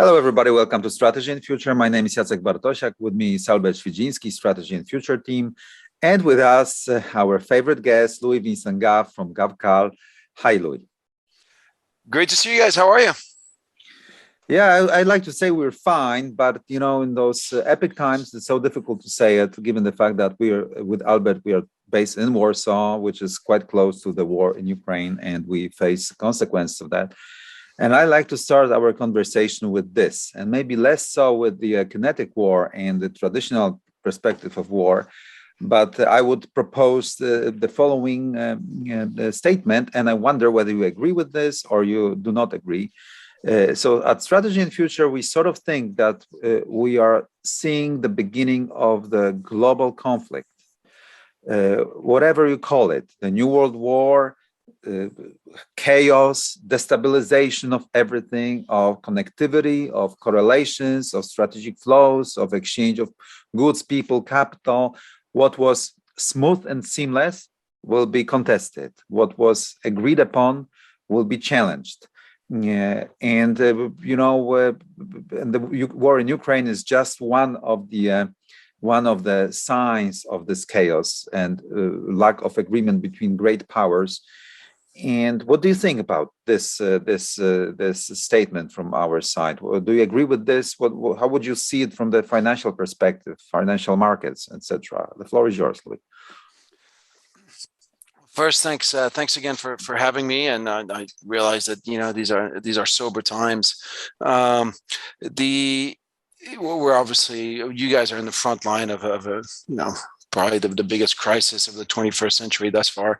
Hello, everybody. Welcome to Strategy and Future. My name is Jacek Bartosiak. With me is Świdziński, Strategy and Future team. And with us, our favorite guest, Louis Vincent Gave from GovCal. Hi, Louis. Great to see you guys. How are you? Yeah, I'd like to say we're fine, but in those epic times, it's so difficult to say it, given the fact that with Albert, we are based in Warsaw, which is quite close to the war in Ukraine, and we face consequences of that. And I like to start our conversation with this, and maybe less so with the kinetic war and the traditional perspective of war, but I would propose the following statement, and I wonder whether you agree with this or you do not agree. So at Strategy and Future, we sort of think that we are seeing the beginning of the global conflict, whatever you call it, the New World War, chaos, destabilization of everything, of connectivity, of correlations, of strategic flows, of exchange of goods, people, capital. What was smooth and seamless will be contested. What was agreed upon will be challenged. Yeah, and the war in Ukraine is just one of the signs of this chaos and lack of agreement between great powers. And what do you think about this statement from our side? Do you agree with this? How would you see it from the financial perspective, financial markets, etc.? The floor is yours, Louis. First, thanks again for having me. And I realize that these are sober times. We're obviously, you guys are in the front line of probably the biggest crisis of the 21st century thus far.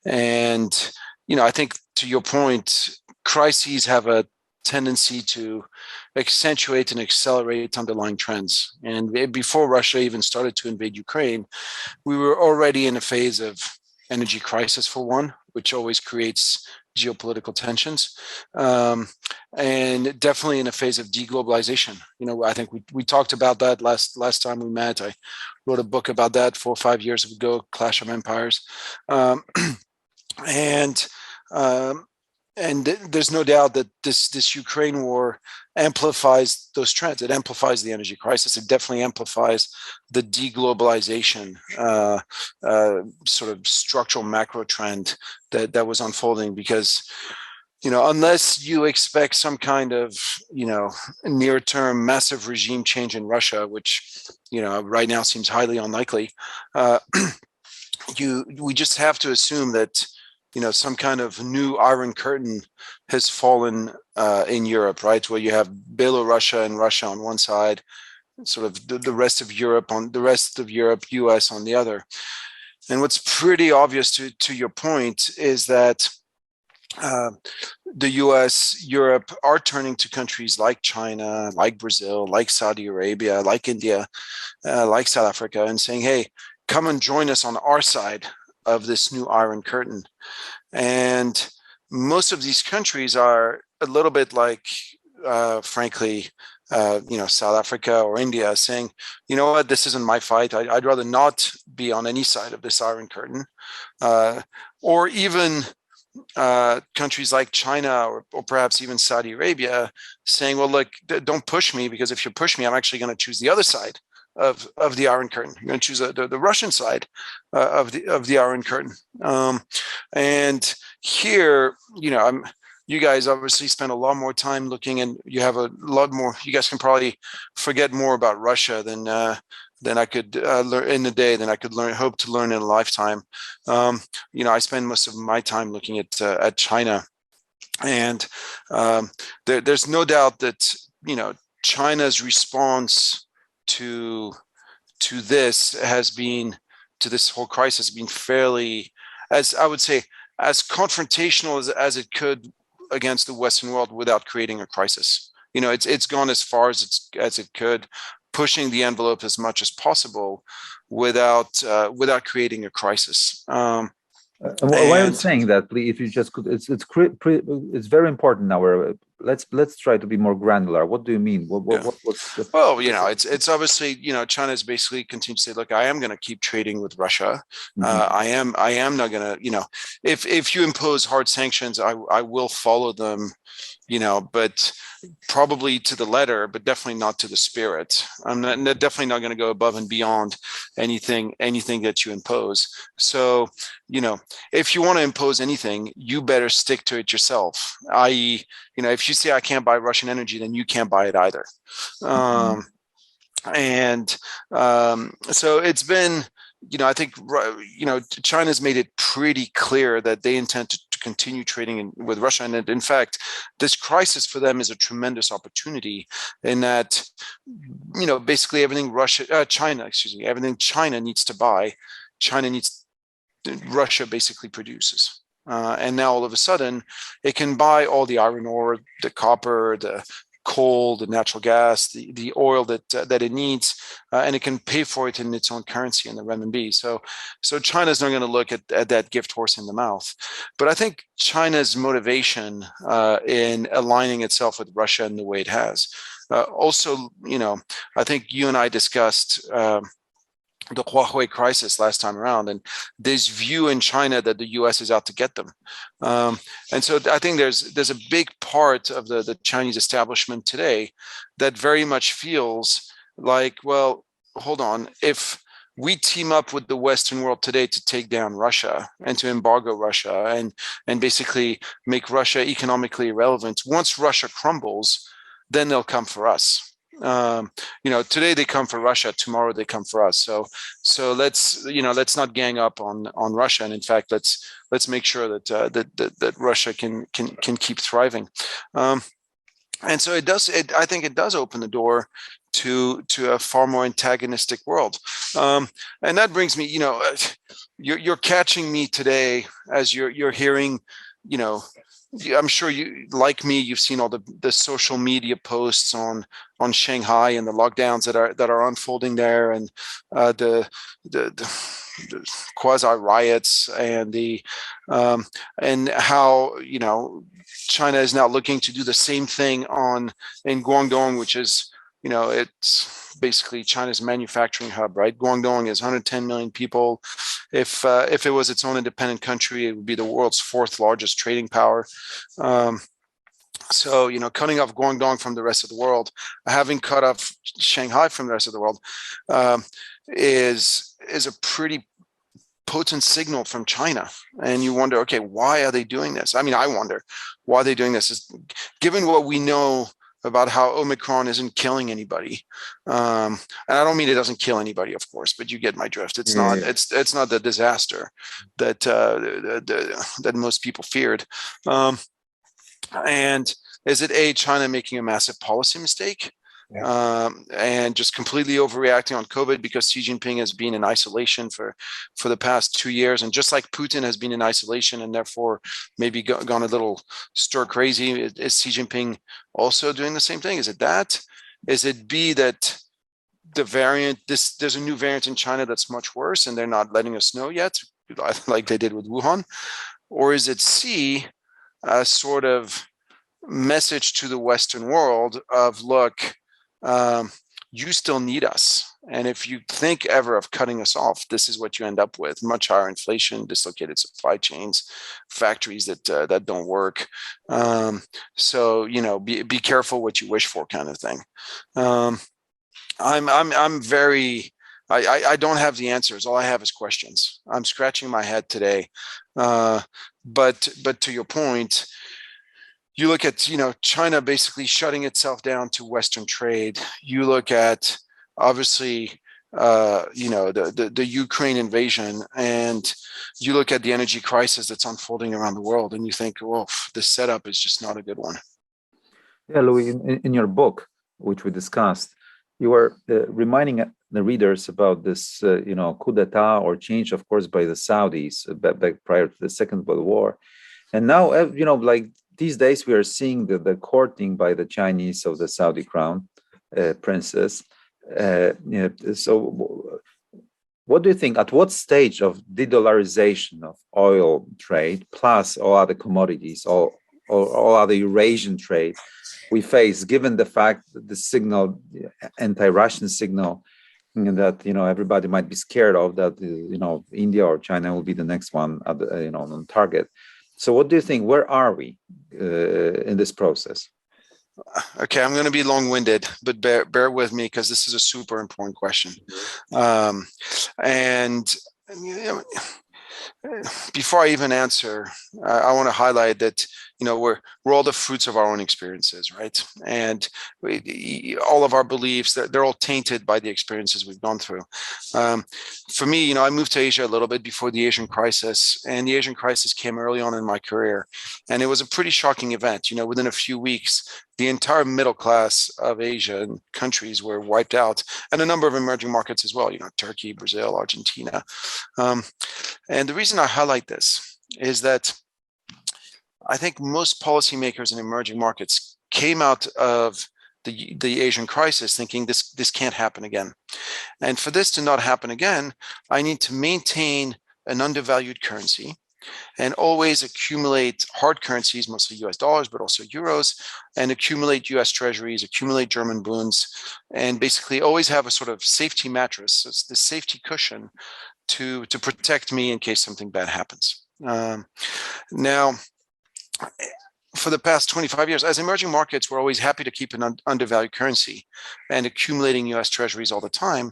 And I think, to your point, crises have a tendency to accentuate and accelerate underlying trends. And before Russia even started to invade Ukraine, we were already in a phase of energy crisis, for one, which always creates geopolitical tensions, and definitely in a phase of deglobalization. I think we talked about that last time we met. I wrote a book about that 4 or 5 years ago, Clash of Empires, and there's no doubt that this Ukraine war amplifies those trends. It amplifies the energy crisis. It definitely amplifies the deglobalization sort of structural macro trend that was unfolding. Because unless you expect some kind of near-term massive regime change in Russia, which right now seems highly unlikely, we just have to assume that some kind of new Iron Curtain has fallen in Europe, right? Where you have Belarus and Russia on one side, sort of the rest of Europe, US on the other. And what's pretty obvious to your point is that the US, Europe are turning to countries like China, like Brazil, like Saudi Arabia, like India, like South Africa, and saying, hey, come and join us on our side of this new Iron Curtain. And most of these countries are a little bit like, frankly, South Africa or India, saying, you know what, this isn't my fight. I'd rather not be on any side of this Iron Curtain. Or even countries like China or perhaps even Saudi Arabia saying, well, look, don't push me, because if you push me, I'm actually going to choose the other side of the Iron Curtain. You're going to choose the Russian side of the Iron Curtain. And here, you guys obviously spend a lot more time looking, and you have a lot more. You guys can probably forget more about Russia than I could learn in a day, than I could hope to learn in a lifetime. I spend most of my time looking at China, and there's no doubt that China's response to this whole crisis has been fairly, as I would say, as confrontational as it could against the Western world without creating a crisis. It's gone as far as it could, pushing the envelope as much as possible without creating a crisis. Why are you saying that? Please, if you just could, it's very important now. Let's try to be more granular. What do you mean? What's the... Well, it's obviously, China is basically continuing to say, look, I am going to keep trading with Russia. Mm-hmm. I am not going to, if you impose hard sanctions, I will follow them but probably to the letter, but definitely not to the spirit. I'm definitely not going to go above and beyond anything that you impose. So, if you want to impose anything, you better stick to it yourself. I.e., if you say I can't buy Russian energy, then you can't buy it either. So it's been, I think, China's made it pretty clear that they intend to continue trading with Russia. And in fact, this crisis for them is a tremendous opportunity in that, basically everything everything China needs to buy, Russia basically produces. And now all of a sudden, it can buy all the iron ore, the copper, the coal, the natural gas, the oil that it needs, and it can pay for it in its own currency, in the renminbi. So China's not going to look at that gift horse in the mouth. But I think China's motivation in aligning itself with Russia in the way it has. Also, I think you and I discussed the Huawei crisis last time around, and this view in China that the U.S. is out to get them. And so I think there's a big part of the Chinese establishment today that very much feels like, well, hold on, if we team up with the Western world today to take down Russia and to embargo Russia and basically make Russia economically irrelevant, once Russia crumbles, then they'll come for us. Today they come for Russia, tomorrow they come for us. So let's not gang up on Russia, and in fact let's make sure that Russia can keep thriving. And so I think it does open the door to a far more antagonistic world. And that brings me, you're catching me today as you're hearing, I'm sure you, like me, you've seen all the social media posts on Shanghai and the lockdowns that are unfolding there, and the quasi riots and and how China is now looking to do the same thing in Guangdong, which is it's basically China's manufacturing hub, right? Guangdong is 110 million people. If it was its own independent country, it would be the world's fourth largest trading power. So, cutting off Guangdong from the rest of the world, having cut off Shanghai from the rest of the world, is a pretty potent signal from China. And you wonder, okay, why are they doing this? I mean, I wonder why they're doing this. Is given what we know about how Omicron isn't killing anybody, and I don't mean it doesn't kill anybody, of course, but you get my drift. It's not. It's not the disaster that most people feared. And is it China making a massive policy mistake? Yeah. And just completely overreacting on COVID because Xi Jinping has been in isolation for the past 2 years, and just like Putin has been in isolation and therefore maybe gone a little stir crazy. Is Xi Jinping also doing the same thing? Is it that? Is it B, that the variant, there's a new variant in China that's much worse and they're not letting us know yet, like they did with Wuhan? Or is it C, a sort of message to the Western world of, look, you still need us. And if you think ever of cutting us off, this is what you end up with: much higher inflation, dislocated supply chains, factories that don't work. So, be careful what you wish for, kind of thing. I'm very, I don't have the answers. All I have is questions. I'm scratching my head today. But to your point, you look at, China basically shutting itself down to Western trade. You look at, obviously, the Ukraine invasion, and you look at the energy crisis that's unfolding around the world, and you think, well, this setup is just not a good one. Yeah, Louis, in your book, which we discussed, you were reminding the readers about this, coup d'etat or change, of course, by the Saudis back prior to the Second World War. And now, like these days, we are seeing the courting by the Chinese of the Saudi crown princess. So what do you think, at what stage of de-dollarization of oil trade, plus all other commodities, all other Eurasian trade we face, given the fact that the signal, anti-Russian signal, that everybody might be scared of, that India or China will be the next one on target? So what do you think? Where are we in this process? Okay, I'm going to be long-winded, but bear with me because this is a super important question. And you know, before I even answer, I want to highlight that we're all the fruits of our own experiences, right? And all of our beliefs, they're all tainted by the experiences we've gone through. For me, I moved to Asia a little bit before the Asian crisis, and the Asian crisis came early on in my career, and it was a pretty shocking event. Within a few weeks, the entire middle class of Asian countries were wiped out, and a number of emerging markets as well. Turkey, Brazil, Argentina. And the reason I highlight this is that I think most policymakers in emerging markets came out of the Asian crisis thinking this can't happen again. And for this to not happen again, I need to maintain an undervalued currency and always accumulate hard currencies, mostly US dollars, but also euros, and accumulate US treasuries, accumulate German bonds, and basically always have a sort of safety mattress. So it's the safety cushion to protect me in case something bad happens. Now, for the past 25 years, as emerging markets, we're always happy to keep an undervalued currency and accumulating US treasuries all the time.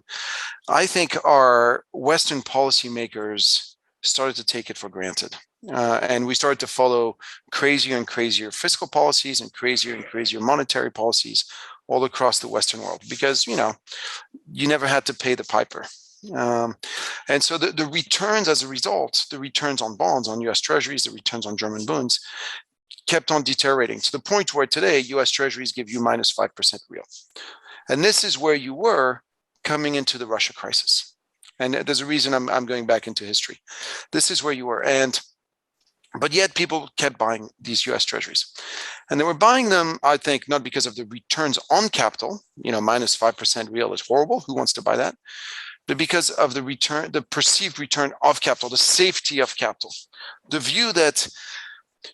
I think our Western policymakers started to take it for granted. And we started to follow crazier and crazier fiscal policies and crazier monetary policies all across the Western world because, you never had to pay the piper. And so the returns as a result, the returns on bonds, on US treasuries, the returns on German bonds kept on deteriorating to the point where today US treasuries give you minus 5% real. And this is where you were coming into the Russia crisis. And there's a reason I'm going back into history. This is where you were. But yet people kept buying these US treasuries. And they were buying them, I think, not because of the returns on capital, minus 5% real is horrible. Who wants to buy that? But because of the return, the perceived return of capital, the safety of capital, the view that,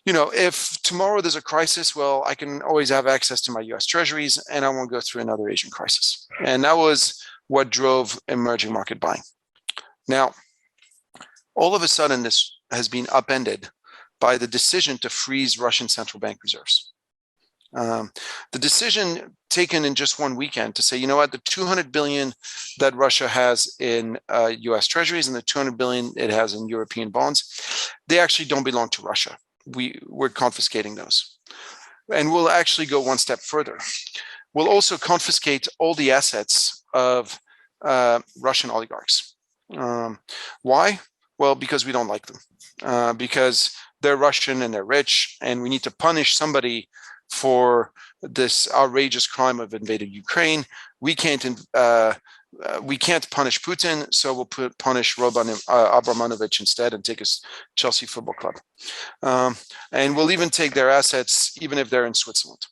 if tomorrow there's a crisis, well, I can always have access to my US treasuries and I won't go through another Asian crisis. And that was what drove emerging market buying. Now, all of a sudden, this has been upended by the decision to freeze Russian central bank reserves. The decision taken in just one weekend to say, you know what, the 200 billion that Russia has in US treasuries and the 200 billion it has in European bonds, they actually don't belong to Russia. We're confiscating those. And we'll actually go one step further. We'll also confiscate all the assets of Russian oligarchs. Why? Well, because we don't like them. Because they're Russian and they're rich, and we need to punish somebody for this outrageous crime of invading Ukraine. We can't punish Putin, so we'll punish Roman Abramovich instead and take us Chelsea Football Club. And we'll even take their assets, even if they're in Switzerland.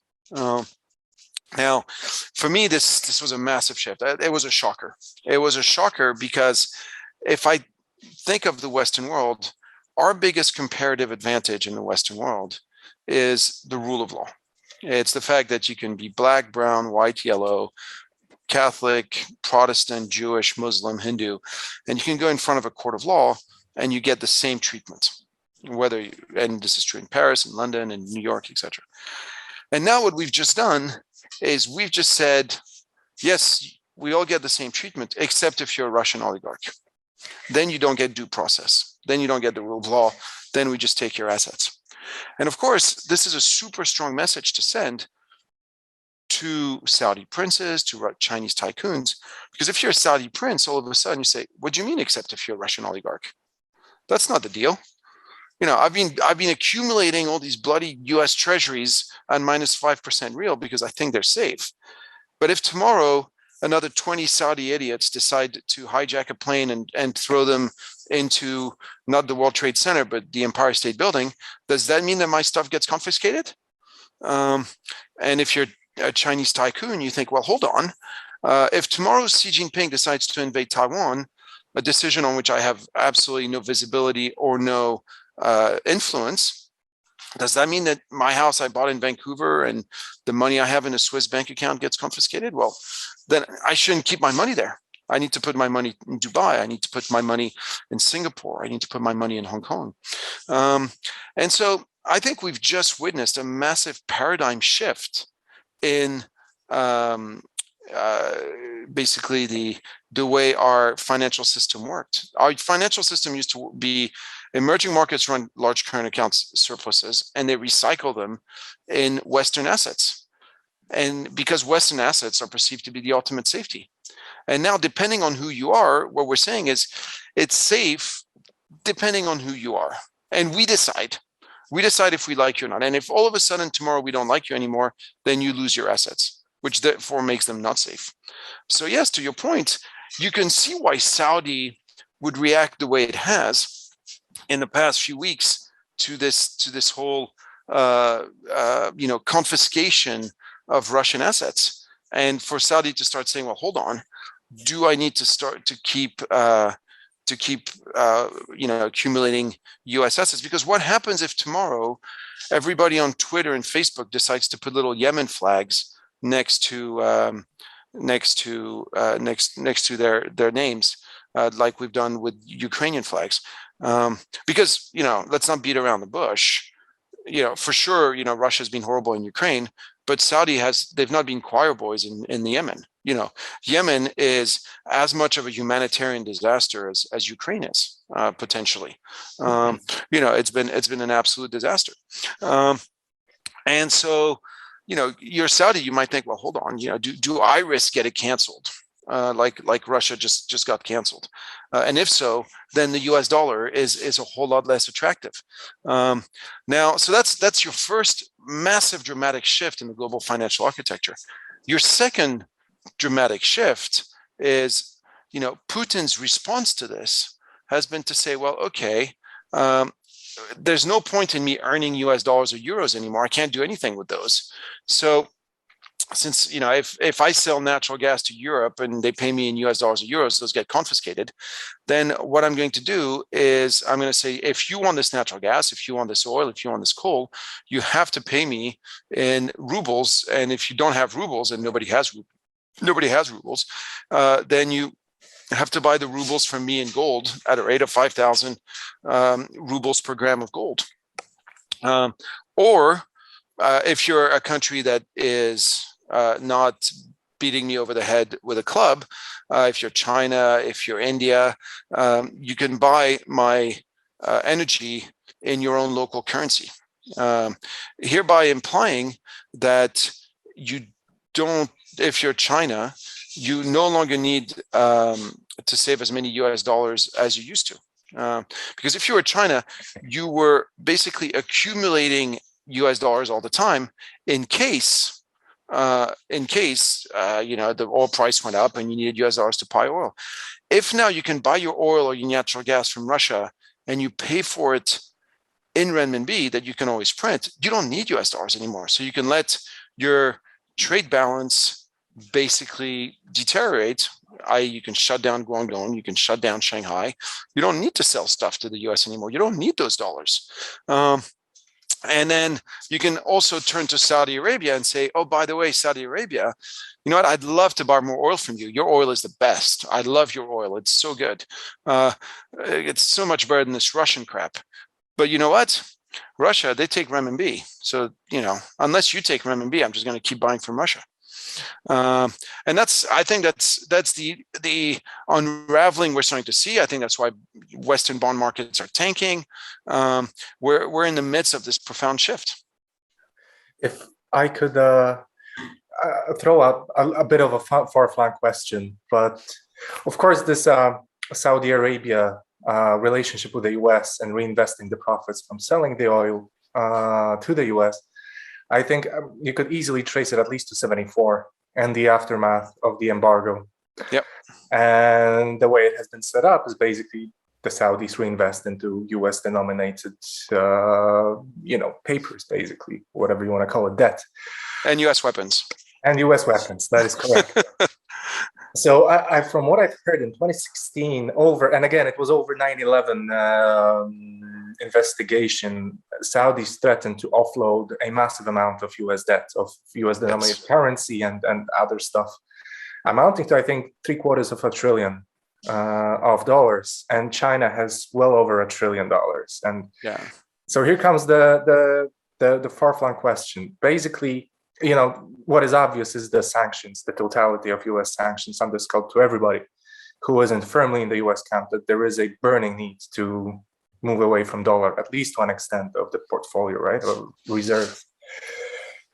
Now, for me, this was a massive shift. It was a shocker. It was a shocker because if I think of the Western world, our biggest comparative advantage in the Western world is the rule of law. It's the fact that you can be black, brown, white, yellow, Catholic, Protestant, Jewish, Muslim, Hindu, and you can go in front of a court of law and you get the same treatment, and this is true in Paris and London and New York, etc. And now what we've just done is we've just said, yes, we all get the same treatment, except if you're a Russian oligarch. Then you don't get due process. Then you don't get the rule of law. Then we just take your assets. And of course, this is a super strong message to send to Saudi princes, to Chinese tycoons, because if you're a Saudi prince, all of a sudden you say, what do you mean except if you're a Russian oligarch? That's not the deal. I've been accumulating all these bloody US treasuries on minus 5% real because I think they're safe. But if tomorrow another 20 Saudi idiots decide to hijack a plane and throw them into not the World Trade Center, but the Empire State Building, does that mean that my stuff gets confiscated? And if you're a Chinese tycoon, you think, well, hold on. If tomorrow Xi Jinping decides to invade Taiwan, a decision on which I have absolutely no visibility or no influence, does that mean that my house I bought in Vancouver and the money I have in a Swiss bank account gets confiscated? Well, then I shouldn't keep my money there. I need to put my money in Dubai. I need to put my money in Singapore. I need to put my money in Hong Kong. And so I think we've just witnessed a massive paradigm shift in basically the way our financial system worked. Our financial system used to be emerging markets run large current accounts surpluses, and they recycle them in Western assets. And because Western assets are perceived to be the ultimate safety. And now, depending on who you are, what we're saying is it's safe depending on who you are. And we decide if we like you or not. And if all of a sudden tomorrow we don't like you anymore, then you lose your assets, which therefore makes them not safe. So yes, to your point, you can see why Saudi would react the way it has in the past few weeks to this whole confiscation of Russian assets, and for Saudi to start saying, well, hold on, do I need to start to keep accumulating US assets? Because what happens if tomorrow everybody on Twitter and Facebook decides to put little Yemen flags next to their names, like we've done with Ukrainian flags? Because let's not beat around the bush. For sure, Russia's been horrible in Ukraine, but they've not been choir boys in the Yemen. Yemen is as much of a humanitarian disaster as Ukraine is, potentially. It's been an absolute disaster. And so, you're Saudi, you might think, well, hold on, do I risk getting canceled? Like Russia just got canceled, and if so, then the U.S. dollar is a whole lot less attractive. Now, so that's your first massive dramatic shift in the global financial architecture. Your second dramatic shift is, Putin's response to this has been to say, well, okay, there's no point in me earning U.S. dollars or euros anymore. I can't do anything with those. So since if I sell natural gas to Europe and they pay me in US dollars or euros, those get confiscated, then what I'm going to do is I'm going to say, if you want this natural gas, if you want this oil, if you want this coal, you have to pay me in rubles. And if you don't have rubles, and nobody has rubles, then you have to buy the rubles from me in gold at a rate of 5,000 rubles per gram of gold. Or if you're a country that is not beating me over the head with a club, if you're China, if you're India, you can buy my energy in your own local currency, hereby implying that if you're China, you no longer need to save as many US dollars as you used to. Because if you were China, you were basically accumulating US dollars all the time in case the oil price went up and you needed US dollars to buy oil. If now you can buy your oil or your natural gas from Russia and you pay for it in renminbi that you can always print, you don't need US dollars anymore. So you can let your trade balance basically deteriorate, i.e. you can shut down Guangdong, you can shut down Shanghai. You don't need to sell stuff to the US anymore. You don't need those dollars. And then you can also turn to Saudi Arabia and say, oh, by the way, Saudi Arabia, you know what? I'd love to buy more oil from you. Your oil is the best. I love your oil. It's so good. It's so much better than this Russian crap. But you know what? Russia, they take renminbi. So, unless you take renminbi, I'm just going to keep buying from Russia. And I think that's the unraveling we're starting to see. I think that's why Western bond markets are tanking. We're in the midst of this profound shift. If I could throw out a bit of a far-flung question, but of course this Saudi Arabia relationship with the US and reinvesting the profits from selling the oil to the US, I think you could easily trace it at least to 74 and the aftermath of the embargo. Yep. And the way it has been set up is basically the Saudis reinvest into US denominated, papers, basically, whatever you want to call it, debt. And US weapons. And US weapons, that is correct. So I from what I've heard in 2016, and again, it was over 9/11 investigation, Saudis threatened to offload a massive amount of US debt, of US denominated currency and other stuff. amounting to, I think, $750 billion of dollars, and China has well over $1 trillion. And so here comes the far-flung question. Basically, what is obvious is the sanctions, the totality of US sanctions under scope to everybody who isn't firmly in the US camp, that there is a burning need to move away from dollar, at least to an extent of the portfolio, right, or reserve.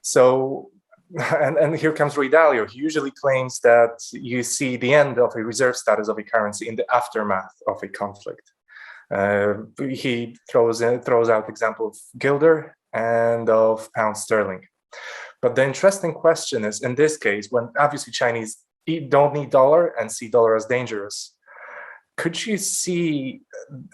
So, and here comes Ray Dalio. He usually claims that you see the end of a reserve status of a currency in the aftermath of a conflict. He throws out example of guilder and of pound sterling. But the interesting question is, in this case, when obviously Chinese don't need dollar and see dollar as dangerous, could you see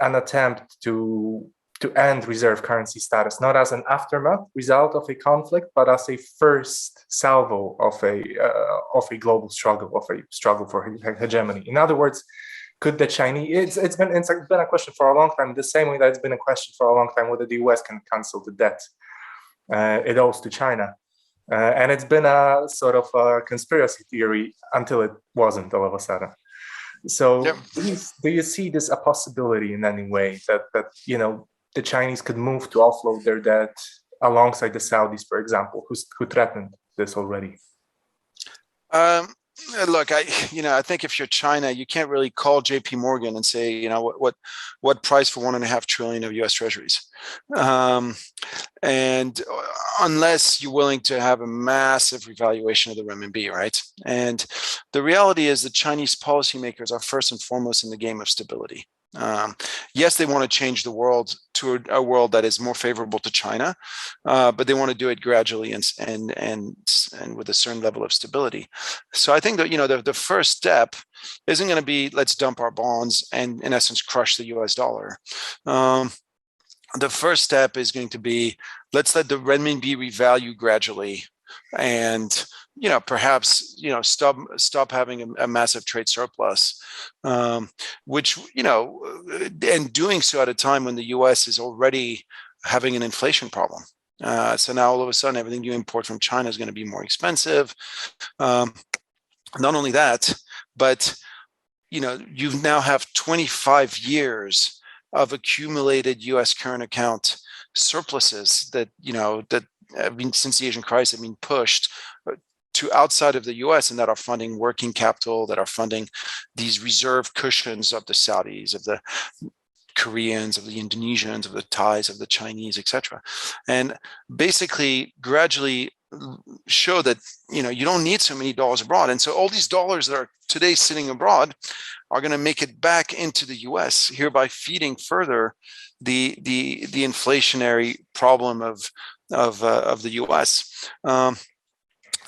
an attempt to end reserve currency status, not as an aftermath result of a conflict, but as a first salvo of a global struggle, of a struggle for hegemony? In other words, could the Chinese? It's been a question for a long time. The same way that it's been a question for a long time whether the US can cancel the debt it owes to China, and it's been a sort of a conspiracy theory until it wasn't all of a sudden. So, do you see this a possibility in any way that the Chinese could move to offload their debt alongside the Saudis, for example, who threatened this already? Look, I think if you're China, you can't really call J.P. Morgan and say, what price for $1.5 trillion of U.S. Treasuries, and unless you're willing to have a massive revaluation of the renminbi, right? And the reality is that Chinese policymakers are first and foremost in the game of stability. Yes, they want to change the world to a world that is more favorable to China, but they want to do it gradually and with a certain level of stability. So I think that the first step isn't going to be let's dump our bonds and in essence crush the U.S. dollar. The first step is going to be let's let the renminbi revalue gradually, and perhaps stop having a massive trade surplus, which and doing so at a time when the U.S. is already having an inflation problem. So now all of a sudden everything you import from China is going to be more expensive. Not only that, but you now have 25 years of accumulated U.S. current account surpluses that have been, since the Asian crisis, have been pushed to outside of the U.S. and that are funding working capital, that are funding these reserve cushions of the Saudis, of the Koreans, of the Indonesians, of the Thais, of the Chinese, etc. And basically gradually show that you don't need so many dollars abroad. And so all these dollars that are today sitting abroad are going to make it back into the U.S., hereby feeding further the inflationary problem of the U.S.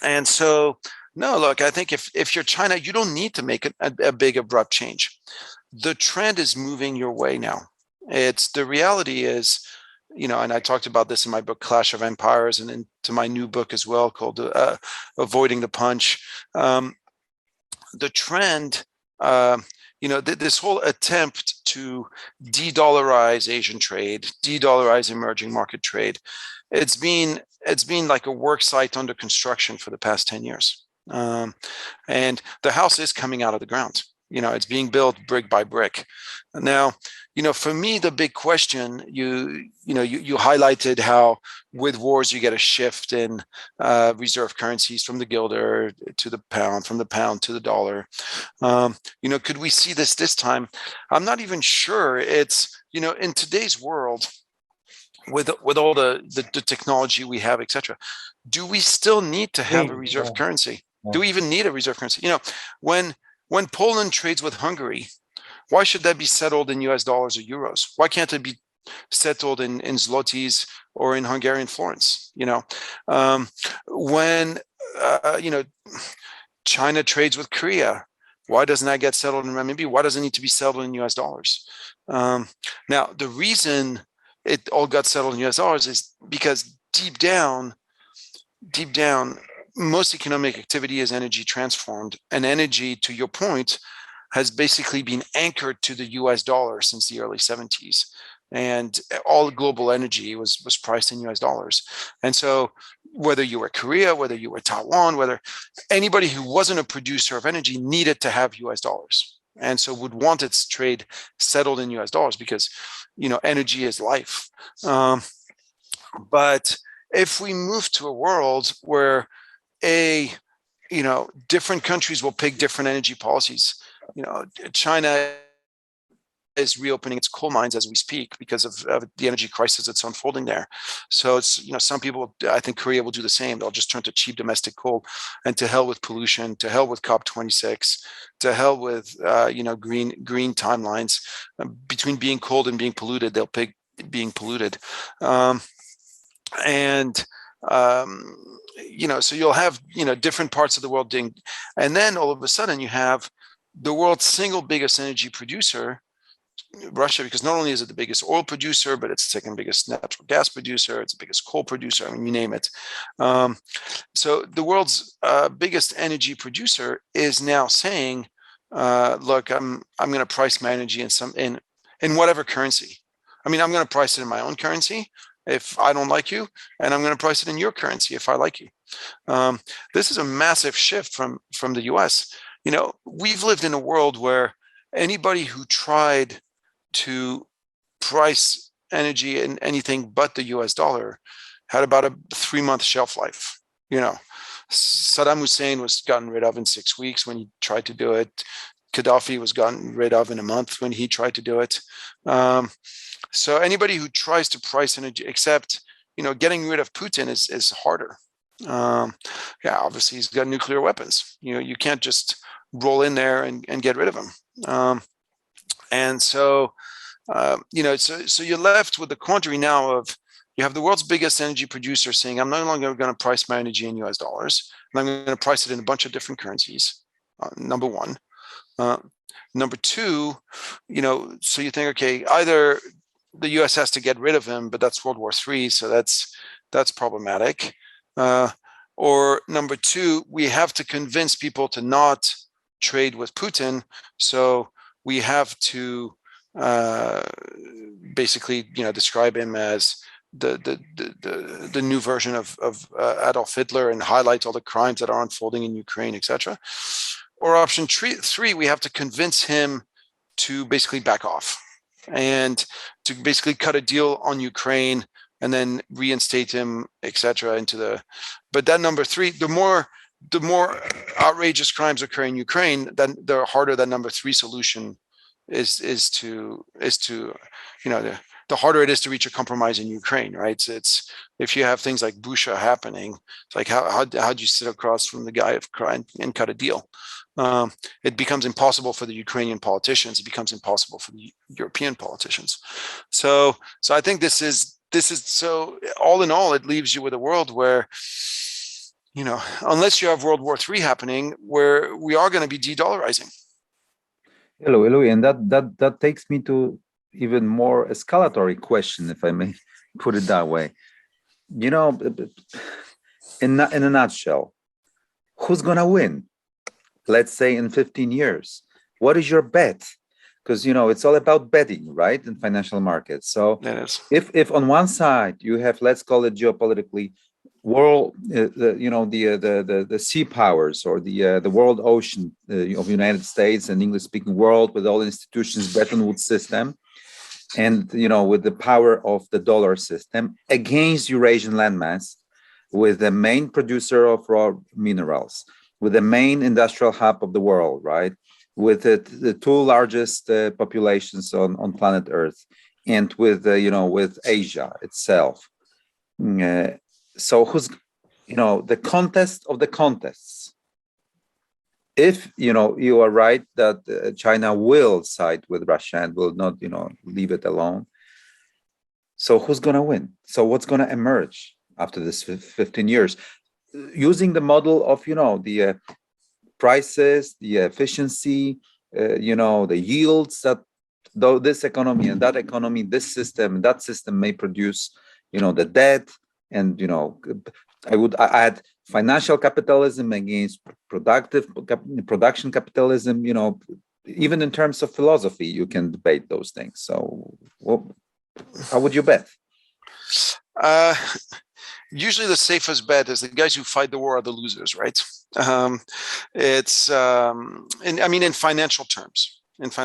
And so, no, look, I think if you're China, you don't need to make a big abrupt change. The trend is moving your way now. The reality is, and I talked about this in my book, Clash of Empires, and into my new book as well called Avoiding the Punch. The trend, this whole attempt to de-dollarize Asian trade, de-dollarize emerging market trade, it's been like a work site under construction for the past 10 years. And the house is coming out of the ground. It's being built brick by brick. Now, for me, the big question, you highlighted how with wars you get a shift in reserve currencies from the guilder to the pound, from the pound to the dollar. Could we see this time? I'm not even sure. It's, in today's world, with all the technology we have, etc., do we still need to have a reserve currency? Yeah. Do we even need a reserve currency? When Poland trades with Hungary, why should that be settled in US dollars or euros? Why can't it be settled in zlotys or in Hungarian florins? When China trades with Korea, why doesn't that get settled in renminbi? Why does it need to be settled in US dollars? Now, the reason it all got settled in US dollars is because deep down, most economic activity is energy transformed, and energy, to your point, has basically been anchored to the US dollar since the early 70s. And all global energy was priced in US dollars. And so, whether you were Korea, whether you were Taiwan, whether anybody who wasn't a producer of energy needed to have US dollars. And so would want its trade settled in US dollars because, energy is life. But if we move to a world where different countries will pick different energy policies, China is reopening its coal mines as we speak because of the energy crisis that's unfolding there. So it's, some people, I think Korea will do the same. They'll just turn to cheap domestic coal, and to hell with pollution, to hell with COP26, to hell with, green timelines. Between being cold and being polluted, they'll pick being polluted. So you'll have, different parts of the world doing, and then all of a sudden you have the world's single biggest energy producer, Russia, because not only is it the biggest oil producer, but it's the second biggest natural gas producer, it's the biggest coal producer, I mean, you name it. So the world's biggest energy producer is now saying, look, I'm going to price my energy in whatever currency. I mean, I'm going to price it in my own currency if I don't like you, and I'm going to price it in your currency if I like you. This is a massive shift from the US. We've lived in a world where anybody who tried to price energy in anything but the US dollar had about a 3-month shelf life. Saddam Hussein was gotten rid of in 6 weeks when he tried to do it. Gaddafi was gotten rid of in a month when he tried to do it. So anybody who tries to price energy, except, getting rid of Putin is harder. Obviously he's got nuclear weapons. You can't just roll in there and get rid of him. And so, so you're left with the quandary now of, you have the world's biggest energy producer saying, I'm no longer going to price my energy in US dollars, and I'm going to price it in a bunch of different currencies, number one. Number two, so you think, okay, either the US has to get rid of him, but that's World War III, so that's problematic. Or number two, we have to convince people to not trade with Putin, so we have to basically, describe him as the new version of Adolf Hitler and highlight all the crimes that are unfolding in Ukraine, etc. Or option three, we have to convince him to basically back off and to basically cut a deal on Ukraine and then reinstate him, etc. But that number three, the more outrageous crimes occur in Ukraine, then the harder that number three solution is to the harder it is to reach a compromise in Ukraine, right? So it's if you have things like Busha happening, it's like how do you sit across from the guy of crime and cut a deal? It becomes impossible for the Ukrainian politicians. It becomes impossible for the European politicians. So I think this is so all in all, it leaves you with a world where, unless you have World War III happening, where we are going to be de-dollarizing. Hello, and that takes me to even more escalatory question, if I may put it that way. In a nutshell, who's going to win? Let's say in 15 years. What is your bet? Because it's all about betting, right, in financial markets. So if on one side you have, let's call it geopolitically, world, the sea powers or the world ocean of the United States and English-speaking world with all institutions, Bretton Woods system, and with the power of the dollar system against Eurasian landmass, with the main producer of raw minerals, with the main industrial hub of the world, right? With the two largest populations on planet Earth, and with with Asia itself. So who's the contest of the contests? If you are right that China will side with Russia and will not leave it alone. So who's going to win? So what's going to emerge after this 15 years? Using the model of the prices, the efficiency, the yields that though this economy and that economy, this system and that system may produce, the debt, and I would add financial capitalism against production capitalism. Even in terms of philosophy, you can debate those things. So, how would you bet? usually the safest bet is the guys who fight the war are the losers, right? And I mean, in financial terms,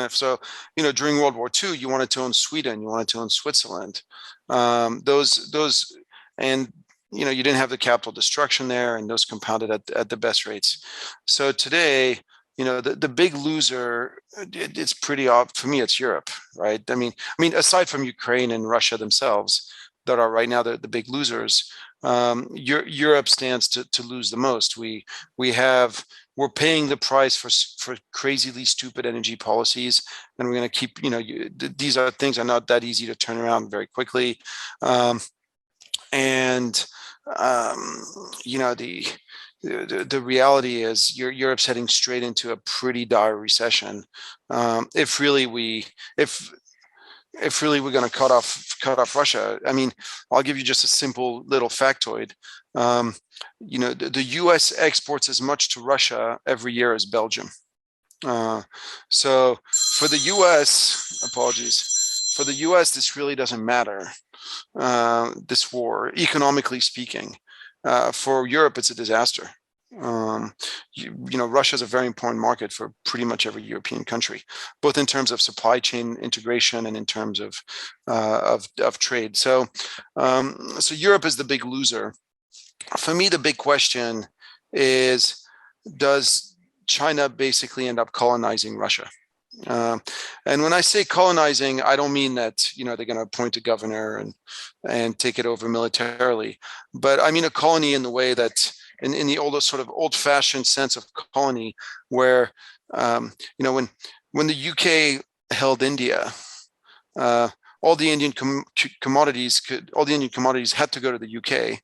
so, during World War II, you wanted to own Sweden, you wanted to own Switzerland, those, and, you didn't have the capital destruction there, and those compounded at the best rates. So today, the big loser, it's pretty obvious for me, it's Europe, right? I mean, aside from Ukraine and Russia themselves, that are right now the big losers, Europe stands to lose the most. We're paying the price for crazily stupid energy policies, and we're going to keep. These things are not that easy to turn around very quickly, and the reality is Europe's heading straight into a pretty dire recession. If really we're going to cut off Russia. I mean, I'll give you just a simple little factoid. The U.S. exports as much to Russia every year as Belgium. So for the U.S., for the U.S., this really doesn't matter. This war, economically speaking, for Europe, it's a disaster. Russia is a very important market for pretty much every European country, both in terms of supply chain integration and in terms of trade. So Europe is the big loser. For me, the big question is, does China basically end up colonizing Russia? And when I say colonizing, I don't mean that they're going to appoint a governor and take it over militarily, but I mean a colony in the way that in the old-fashioned sense of colony, where when the UK held India, all the Indian commodities had to go to the UK,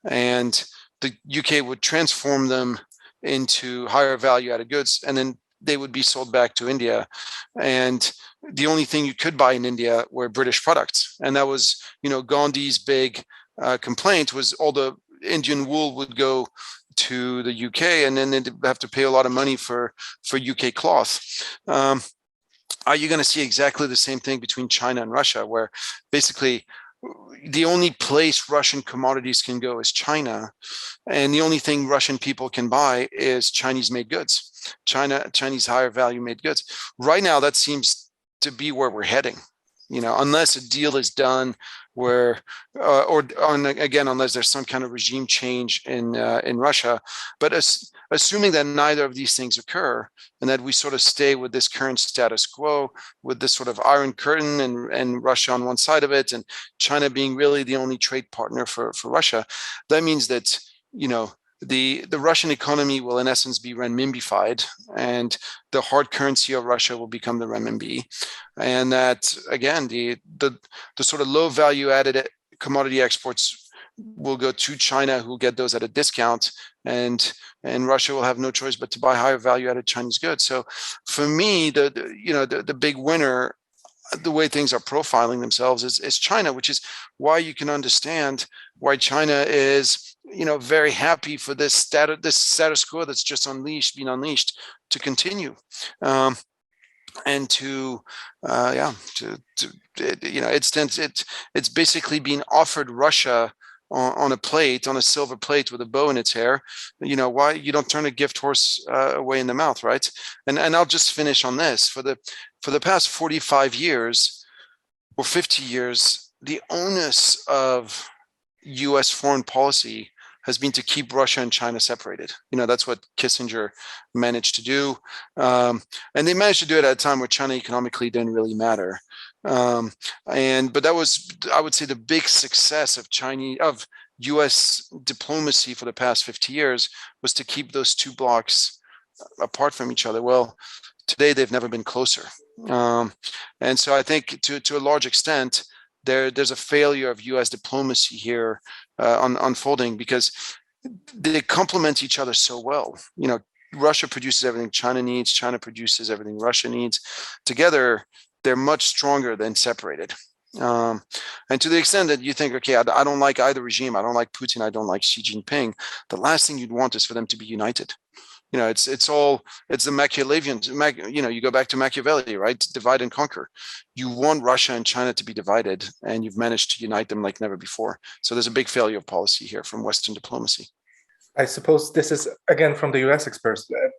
and the UK would transform them into higher value-added goods, and then they would be sold back to India. And the only thing you could buy in India were British products. And that was, Gandhi's big complaint was all the Indian wool would go to the UK, and then they'd have to pay a lot of money for UK cloth. Are you going to see exactly the same thing between China and Russia, where basically the only place Russian commodities can go is China, and the only thing Russian people can buy is Chinese-made goods, Chinese higher value-made goods? Right now, that seems to be where we're heading. Unless a deal is done where, unless there's some kind of regime change in Russia. But assuming that neither of these things occur, and that we sort of stay with this current status quo, with this sort of iron curtain and Russia on one side of it, and China being really the only trade partner for Russia, that means that the Russian economy will in essence be renminbified, and the hard currency of Russia will become the renminbi. And that, again, the sort of low value added commodity exports will go to China, who will get those at a discount, and Russia will have no choice but to buy higher value added Chinese goods. So for me, the big winner, the way things are profiling themselves, is China, which is why you can understand why China is very happy for this status quo that's just been unleashed to continue, and it's basically being offered Russia on a silver plate with a bow in its hair. Why you don't turn a gift horse away in the mouth, right? And I'll just finish on this. For the past 45 years or 50 years, the onus of U.S. foreign policy has been to keep Russia and China separated. That's what Kissinger managed to do. And they managed to do it at a time where China economically didn't really matter. But that was, I would say, the big success of U.S. diplomacy for the past 50 years was to keep those two blocks apart from each other. Well, today they've never been closer. And so I think to a large extent, there's a failure of U.S. diplomacy here unfolding, because they complement each other so well. Russia produces everything China needs. China produces everything Russia needs. Together, they're much stronger than separated. And to the extent that you think, okay, I don't like either regime, I don't like Putin, I don't like Xi Jinping, the last thing you'd want is for them to be united. it's the Machiavellian. You go back to Machiavelli, right? Divide and conquer. You want Russia and China to be divided, and you've managed to unite them like never before. So there's a big failure of policy here from Western diplomacy. I suppose this is, again, from the US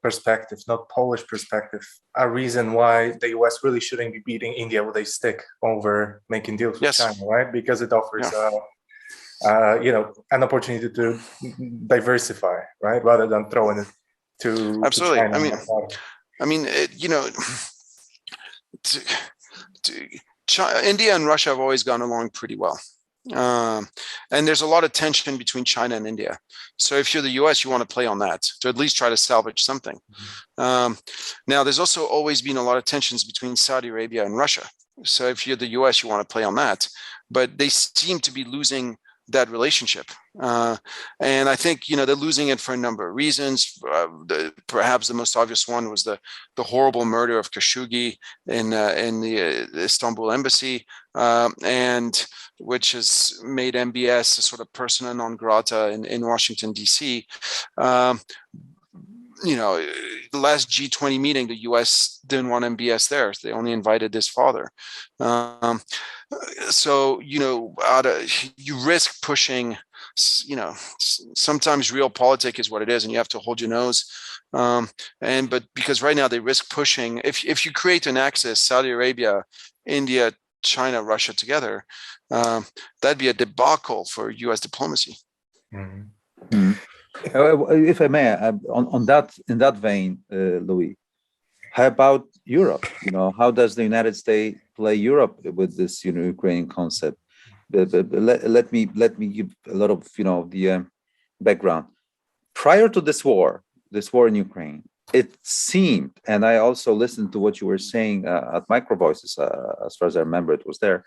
perspective, not Polish perspective, a reason why the US really shouldn't be beating India with a stick over making deals with China, right? Because it offers, an opportunity to diversify, right? Rather than throwing it to absolutely. India and Russia have always gone along pretty well. And there's a lot of tension between China and India. So if you're the US, you want to play on that to at least try to salvage something. Now, there's also always been a lot of tensions between Saudi Arabia and Russia. So if you're the US, you want to play on that. But they seem to be losing that relationship. And I think, they're losing it for a number of reasons. Perhaps the most obvious one was the horrible murder of Khashoggi in the Istanbul embassy, and which has made MBS a sort of persona non grata in Washington, D.C. The last G20 meeting, the U.S. didn't want MBS there. So they only invited his father. So, you risk pushing, sometimes realpolitik is what it is, and you have to hold your nose. But because right now they risk pushing, if you create an axis, Saudi Arabia, India, China, Russia together, that'd be a debacle for U.S. diplomacy. Mm-hmm. Mm-hmm. If I may, in that vein, Louis, how about Europe? How does the United States play Europe with this, Ukrainian concept? Let me give a lot of, the background. Prior to this war in Ukraine, it seemed, and I also listened to what you were saying at Micro Voices, as far as I remember, it was there,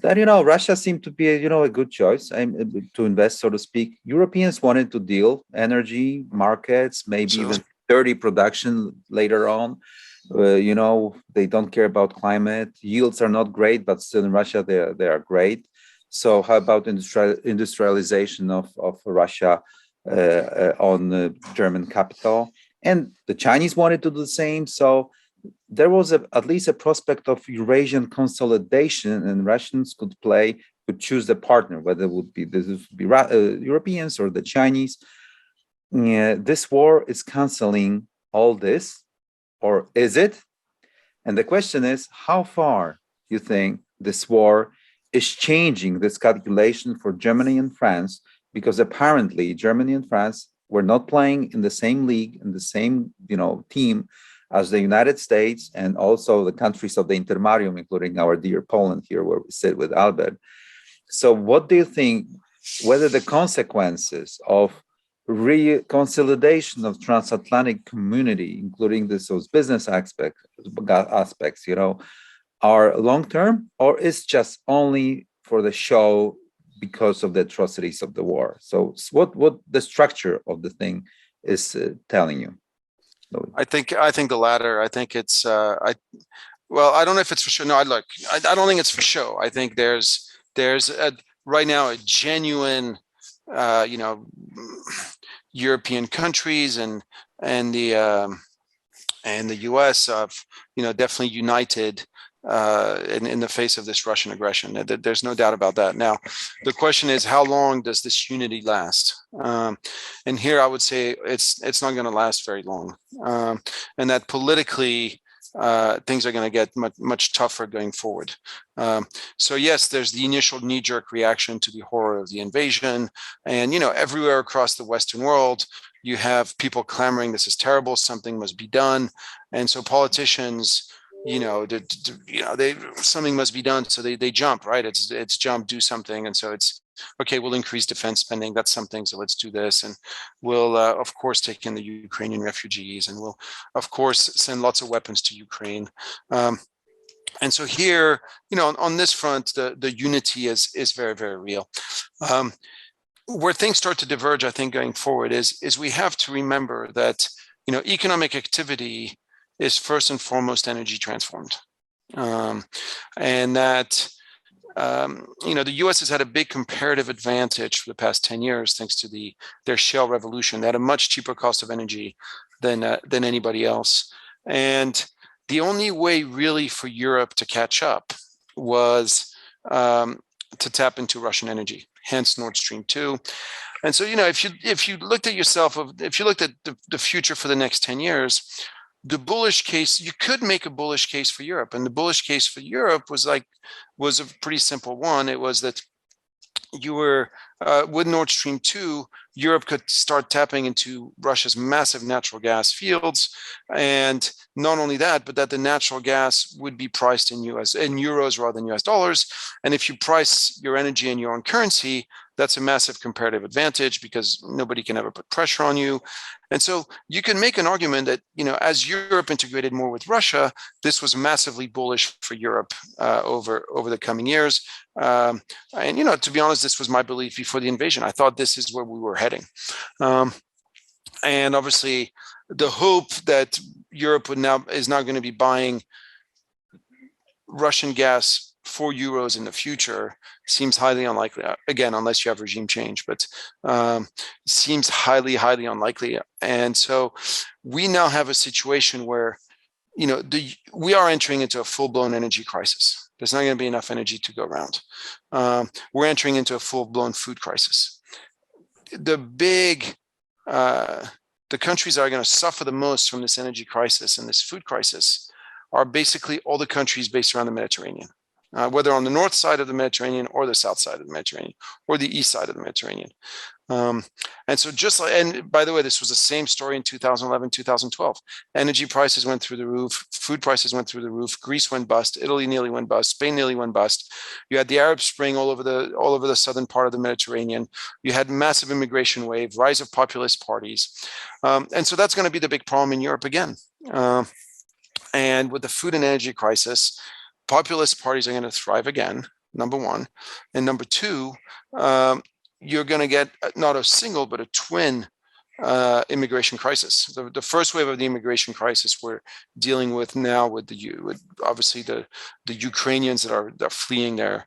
that Russia seemed to be a good choice to invest, so to speak. Europeans wanted to deal energy markets, maybe even dirty production later on. They don't care about climate. Yields are not great, but still in Russia they are great. So how about industrialization of Russia on German capital? And the Chinese wanted to do the same. So there was at least a prospect of Eurasian consolidation, and Russians could choose the partner, whether it would be Europeans or the Chinese. This war is canceling all this, or is it? And the question is, how far you think this war is changing this calculation for Germany and France? Because apparently Germany and France were not playing in the same league, in the same team as the United States and also the countries of the Intermarium, including our dear Poland here, where we sit with Albert. So what do you think, whether the consequences of reconsolidation of transatlantic community, including those business aspects, are long-term, or is just only for the show because of the atrocities of the war? So what the structure of the thing is telling you? I think the latter. I think it's I don't know if it's for show. No, I don't think it's for show. I think there's right now a genuine European countries and the US definitely united in the face of this Russian aggression. There's no doubt about that. Now, the question is, how long does this unity last? And here I would say it's not going to last very long, and that politically things are going to get much tougher going forward. So yes, there's the initial knee-jerk reaction to the horror of the invasion, and everywhere across the Western world, you have people clamoring, "This is terrible. Something must be done," and so politicians, something must be done. So they jump, right? It's jump, do something. And so it's, okay, we'll increase defense spending. That's something. So let's do this. And we'll, of course, take in the Ukrainian refugees, and we'll, of course, send lots of weapons to Ukraine. And so here, on this front, the unity is very, very real. Where things start to diverge, I think, going forward is we have to remember that, economic activity is first and foremost energy transformed. And that, the US has had a big comparative advantage for the past 10 years, thanks to their shale revolution. They had a much cheaper cost of energy than anybody else. And the only way really for Europe to catch up was to tap into Russian energy, hence Nord Stream 2. And so, if you looked at the future for the next 10 years, the bullish case, you could make a bullish case for Europe. And the bullish case for Europe was a pretty simple one. It was that you were with Nord Stream 2, Europe could start tapping into Russia's massive natural gas fields, and not only that, but that the natural gas would be priced in euros rather than US dollars. And if you price your energy in your own currency, that's a massive comparative advantage because nobody can ever put pressure on you. And so you can make an argument that, as Europe integrated more with Russia, this was massively bullish for Europe over the coming years. And, to be honest, this was my belief before the invasion. I thought this is where we were heading. And obviously, the hope that Europe is now going to be buying Russian gas for euros in the future seems highly unlikely. Again, unless you have regime change, but seems highly, highly unlikely. And so we now have a situation where, we are entering into a full-blown energy crisis. There's not going to be enough energy to go around. We're entering into a full-blown food crisis. The countries that are going to suffer the most from this energy crisis and this food crisis are basically all the countries based around the Mediterranean. Whether on the north side of the Mediterranean or the south side of the Mediterranean or the east side of the Mediterranean. And so and by the way, this was the same story in 2011, 2012. Energy prices went through the roof, food prices went through the roof, Greece went bust, Italy nearly went bust, Spain nearly went bust. You had the Arab Spring all over the southern part of the Mediterranean. You had massive immigration wave, rise of populist parties. And so that's going to be the big problem in Europe again. And with the food and energy crisis, populist parties are going to thrive again, number one. And number two, you're going to get not a single, but a twin immigration crisis. The first wave of the immigration crisis we're dealing with now with obviously the Ukrainians that are fleeing their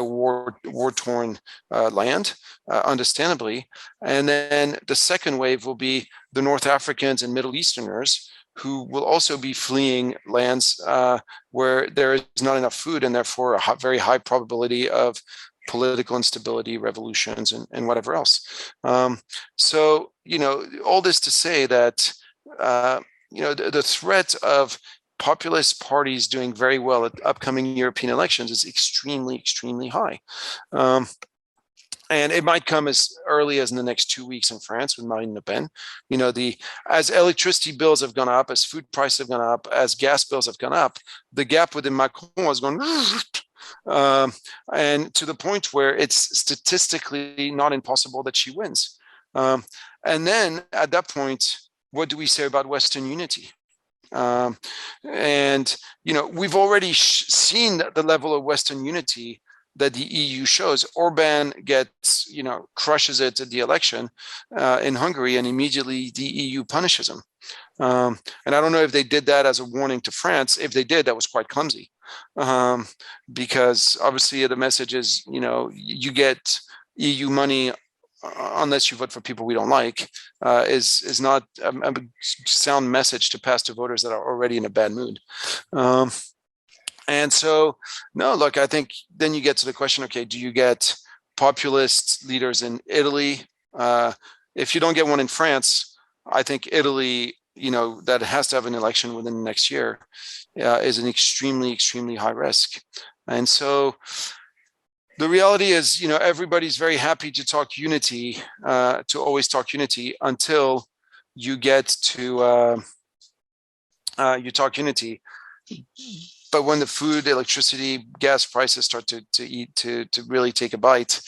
war-torn land, understandably. And then the second wave will be the North Africans and Middle Easterners who will also be fleeing lands where there is not enough food and therefore a very high probability of political instability, revolutions, and whatever else. So, all this to say that, the threat of populist parties doing very well at upcoming European elections is extremely, extremely high. And it might come as early as in the next 2 weeks in France with Marine Le Pen. As electricity bills have gone up, as food prices have gone up, as gas bills have gone up, the gap within Macron has gone, and to the point where it's statistically not impossible that she wins. And then at that point, what do we say about Western unity? And we've already seen the level of Western unity that the EU shows. Orban crushes it at the election in Hungary, and immediately the EU punishes him. And I don't know if they did that as a warning to France. If they did, that was quite clumsy, because obviously the message is, you get EU money unless you vote for people we don't like, is not a sound message to pass to voters that are already in a bad mood. And so, no, look, I think then you get to the question, okay, do you get populist leaders in Italy? If you don't get one in France, I think Italy, that has to have an election within the next year, is an extremely, extremely high risk. And so the reality is, everybody's very happy to talk unity, to always talk unity until you get to, you talk unity. But when the food, electricity, gas prices start to really take a bite,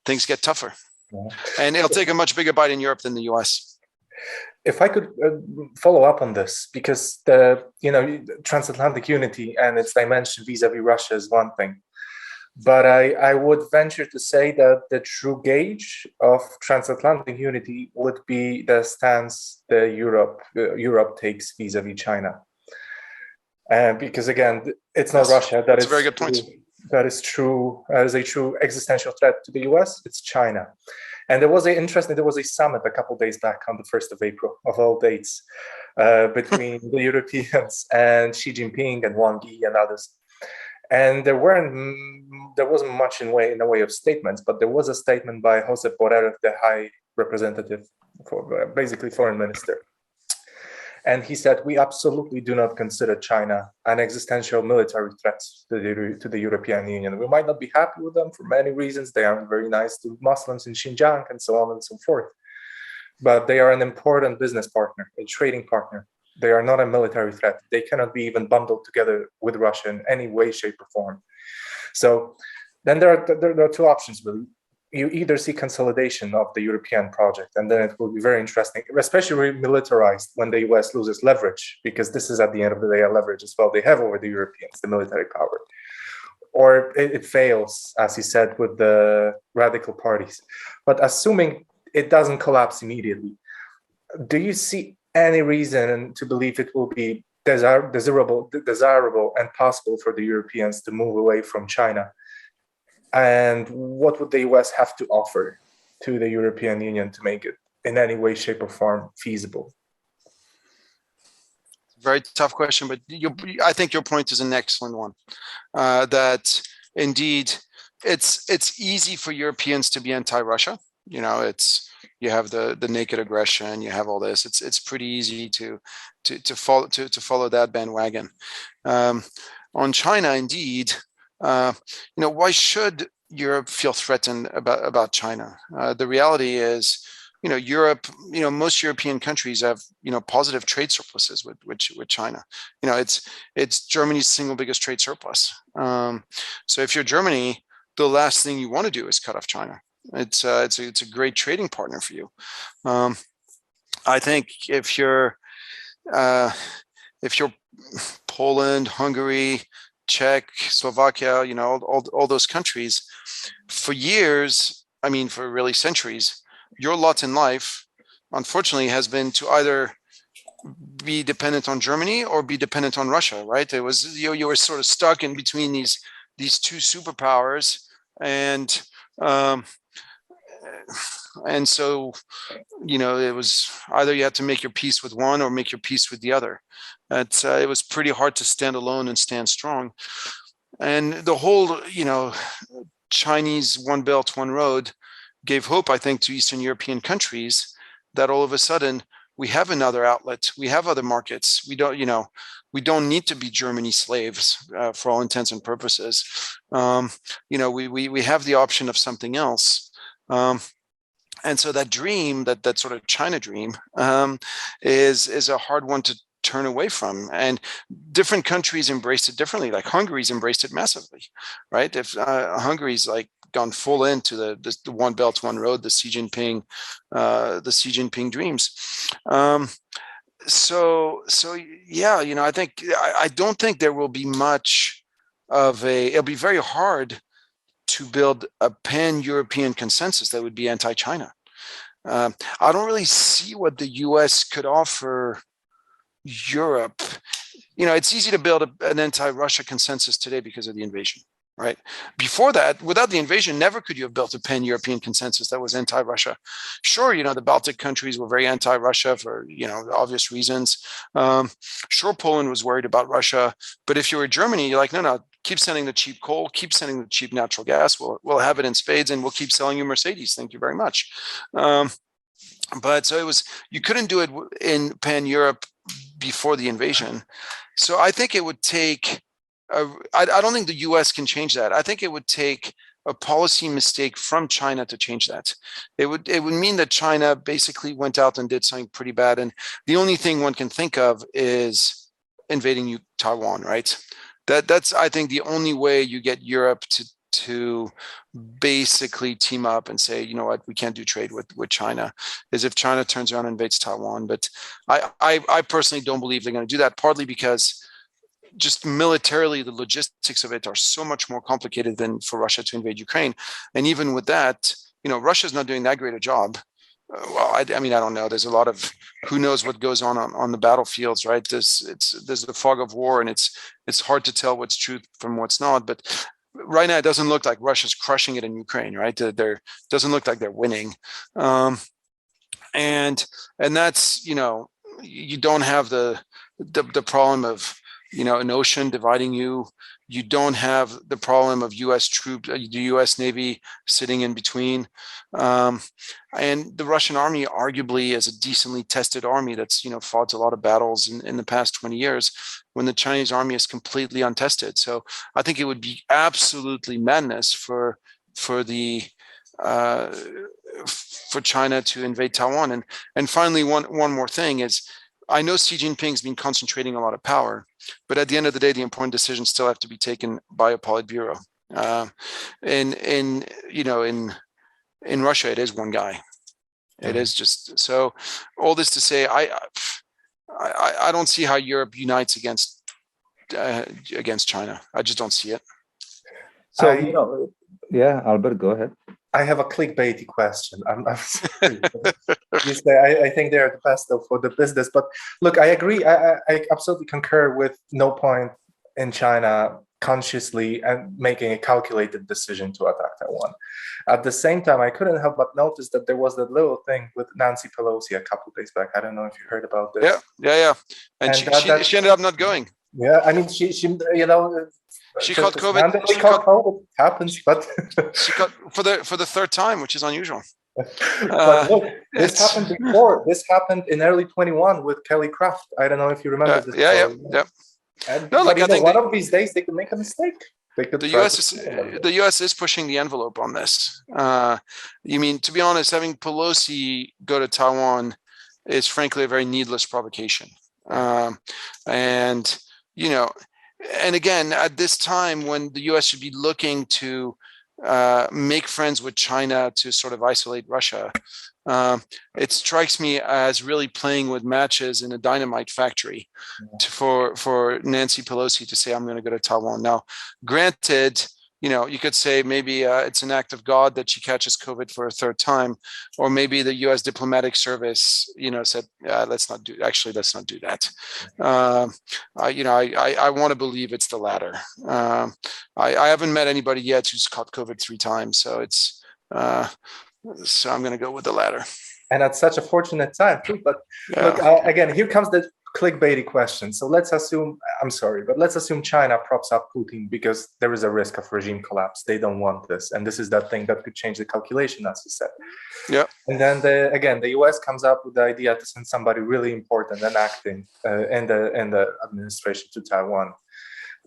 things get tougher. Yeah. And it'll take a much bigger bite in Europe than the US. If I could follow up on this, because the transatlantic unity and its dimension vis-a-vis Russia is one thing. But I would venture to say that the true gauge of transatlantic unity would be the stance that Europe takes vis-a-vis China. Because again, it's not Russia that is a very good point. That is true. That is a true existential threat to the US. It's China, And there was a summit a couple of days back on the 1st of April, of all dates, between the Europeans and Xi Jinping and Wang Yi and others. And there wasn't much in the way of statements, but there was a statement by Josep Borrell, the High Representative, for basically Foreign Minister. And he said, we absolutely do not consider China an existential military threat to the European Union. We might not be happy with them for many reasons. They aren't very nice to Muslims in Xinjiang and so on and so forth. But they are an important business partner, a trading partner. They are not a military threat. They cannot be even bundled together with Russia in any way, shape, or form. So then there are two options, really. You either see consolidation of the European project, and then it will be very interesting, especially militarized when the US loses leverage, because this is at the end of the day a leverage as well they have over the Europeans, the military power. Or it fails, as he said, with the radical parties. But assuming it doesn't collapse immediately, do you see any reason to believe it will be desirable and possible for the Europeans to move away from China? And what would the US have to offer to the European Union to make it in any way, shape, or form feasible? Very tough question, but I think your point is an excellent one. That indeed, it's easy for Europeans to be anti-Russia. You know, you have the naked aggression, you have all this. It's pretty easy to follow that bandwagon. On China, indeed. Why should Europe feel threatened about China? The reality is, Europe, most European countries have, positive trade surpluses with China. It's Germany's single biggest trade surplus. So if you're Germany, the last thing you want to do is cut off China. It's a great trading partner for you. I think if you're Poland, Hungary, Czech, Slovakia, all those countries, for years, for really centuries, your lot in life, unfortunately, has been to either be dependent on Germany or be dependent on Russia, right? It was you were sort of stuck in between these two superpowers, and so it was either you had to make your peace with one or make your peace with the other. It was pretty hard to stand alone and stand strong. And the whole, Chinese One Belt, One Road gave hope, I think, to Eastern European countries that all of a sudden we have another outlet, we have other markets. We don't need to be Germany slaves for all intents and purposes. We have the option of something else. And so that dream, that sort of China dream, is a hard one to turn away from. And different countries embraced it differently. Like Hungary's embraced it massively, right? If Hungary's like gone full into the One Belt, One Road, the Xi Jinping dreams. So yeah, I don't think there will be much of it'll be very hard to build a pan-European consensus that would be anti-China. I don't really see what the US could offer Europe. It's easy to build an anti-Russia consensus today because of the invasion, right? Before that, without the invasion, never could you have built a pan-European consensus that was anti-Russia. Sure, the Baltic countries were very anti-Russia for, obvious reasons. Sure, Poland was worried about Russia, but if you were Germany, you're like, no, keep sending the cheap coal, keep sending the cheap natural gas. We'll have it in spades, and we'll keep selling you Mercedes. Thank you very much. But so you couldn't do it in pan-Europe before the invasion. So I think it would take, I don't think the US can change that. I think it would take a policy mistake from China to change that. It would mean that China basically went out and did something pretty bad. And the only thing one can think of is invading Taiwan, right? That's, I think, the only way you get Europe to basically team up and say, you know what, we can't do trade with China, is if China turns around and invades Taiwan. But I personally don't believe they're going to do that, partly because just militarily, the logistics of it are so much more complicated than for Russia to invade Ukraine. And even with that, Russia's not doing that great a job. Well, I don't know. There's a lot of who knows what goes on the battlefields, right? There's the fog of war, and it's hard to tell what's truth from what's not. But right now it doesn't look like Russia's crushing it in Ukraine, right? They're doesn't look like they're winning, and that's, you don't have the problem of, an ocean dividing you. You don't have the problem of U.S. troops, the U.S. Navy sitting in between, and the Russian army arguably is a decently tested army that's fought a lot of battles in the past 20 years, when the Chinese army is completely untested. So I think it would be absolutely madness for the for China to invade Taiwan. And finally, one more thing is, I know Xi Jinping's been concentrating a lot of power, but at the end of the day, the important decisions still have to be taken by a Politburo. In Russia, it is one guy. It is just so. All this to say, I don't see how Europe unites against China. I just don't see it. So yeah, Albert, go ahead. I have a clickbaity question. I'm sorry. You say I think they're the best for the business, but look, I agree. I absolutely concur with no point in China consciously and making a calculated decision to attack Taiwan. At the same time, I couldn't help but notice that there was that little thing with Nancy Pelosi a couple of days back. I don't know if you heard about this. Yeah. And she ended up not going. Yeah, I mean, she she caught COVID. She caught COVID. Happens, but she caught for the third time, which is unusual. But look, this happened before. This happened in early 21 with Kelly Craft. I don't know if you remember this. Yeah. And, no, I think one of these days they could make a mistake. The U.S. is pushing the envelope on this. You mean, to be honest, having Pelosi go to Taiwan is frankly a very needless provocation. And again, at this time when the U.S. should be looking to make friends with China to sort of isolate Russia, it strikes me as really playing with matches in a dynamite factory for Nancy Pelosi to say, I'm going to go to Taiwan. Now, granted, you could say maybe it's an act of God that she catches COVID for a third time, or maybe the U.S. diplomatic service, said, let's not do that. I want to believe it's the latter. I haven't met anybody yet who's caught COVID 3 times, so it's. So I'm going to go with the latter. And at such a fortunate time too. But look, again, here comes the clickbaity question. So let's assume, I'm sorry, but let's assume China props up Putin because there is a risk of regime collapse. They don't want this. And this is that thing that could change the calculation, as you said. Yeah. And then the US comes up with the idea to send somebody really important and acting in the administration to Taiwan.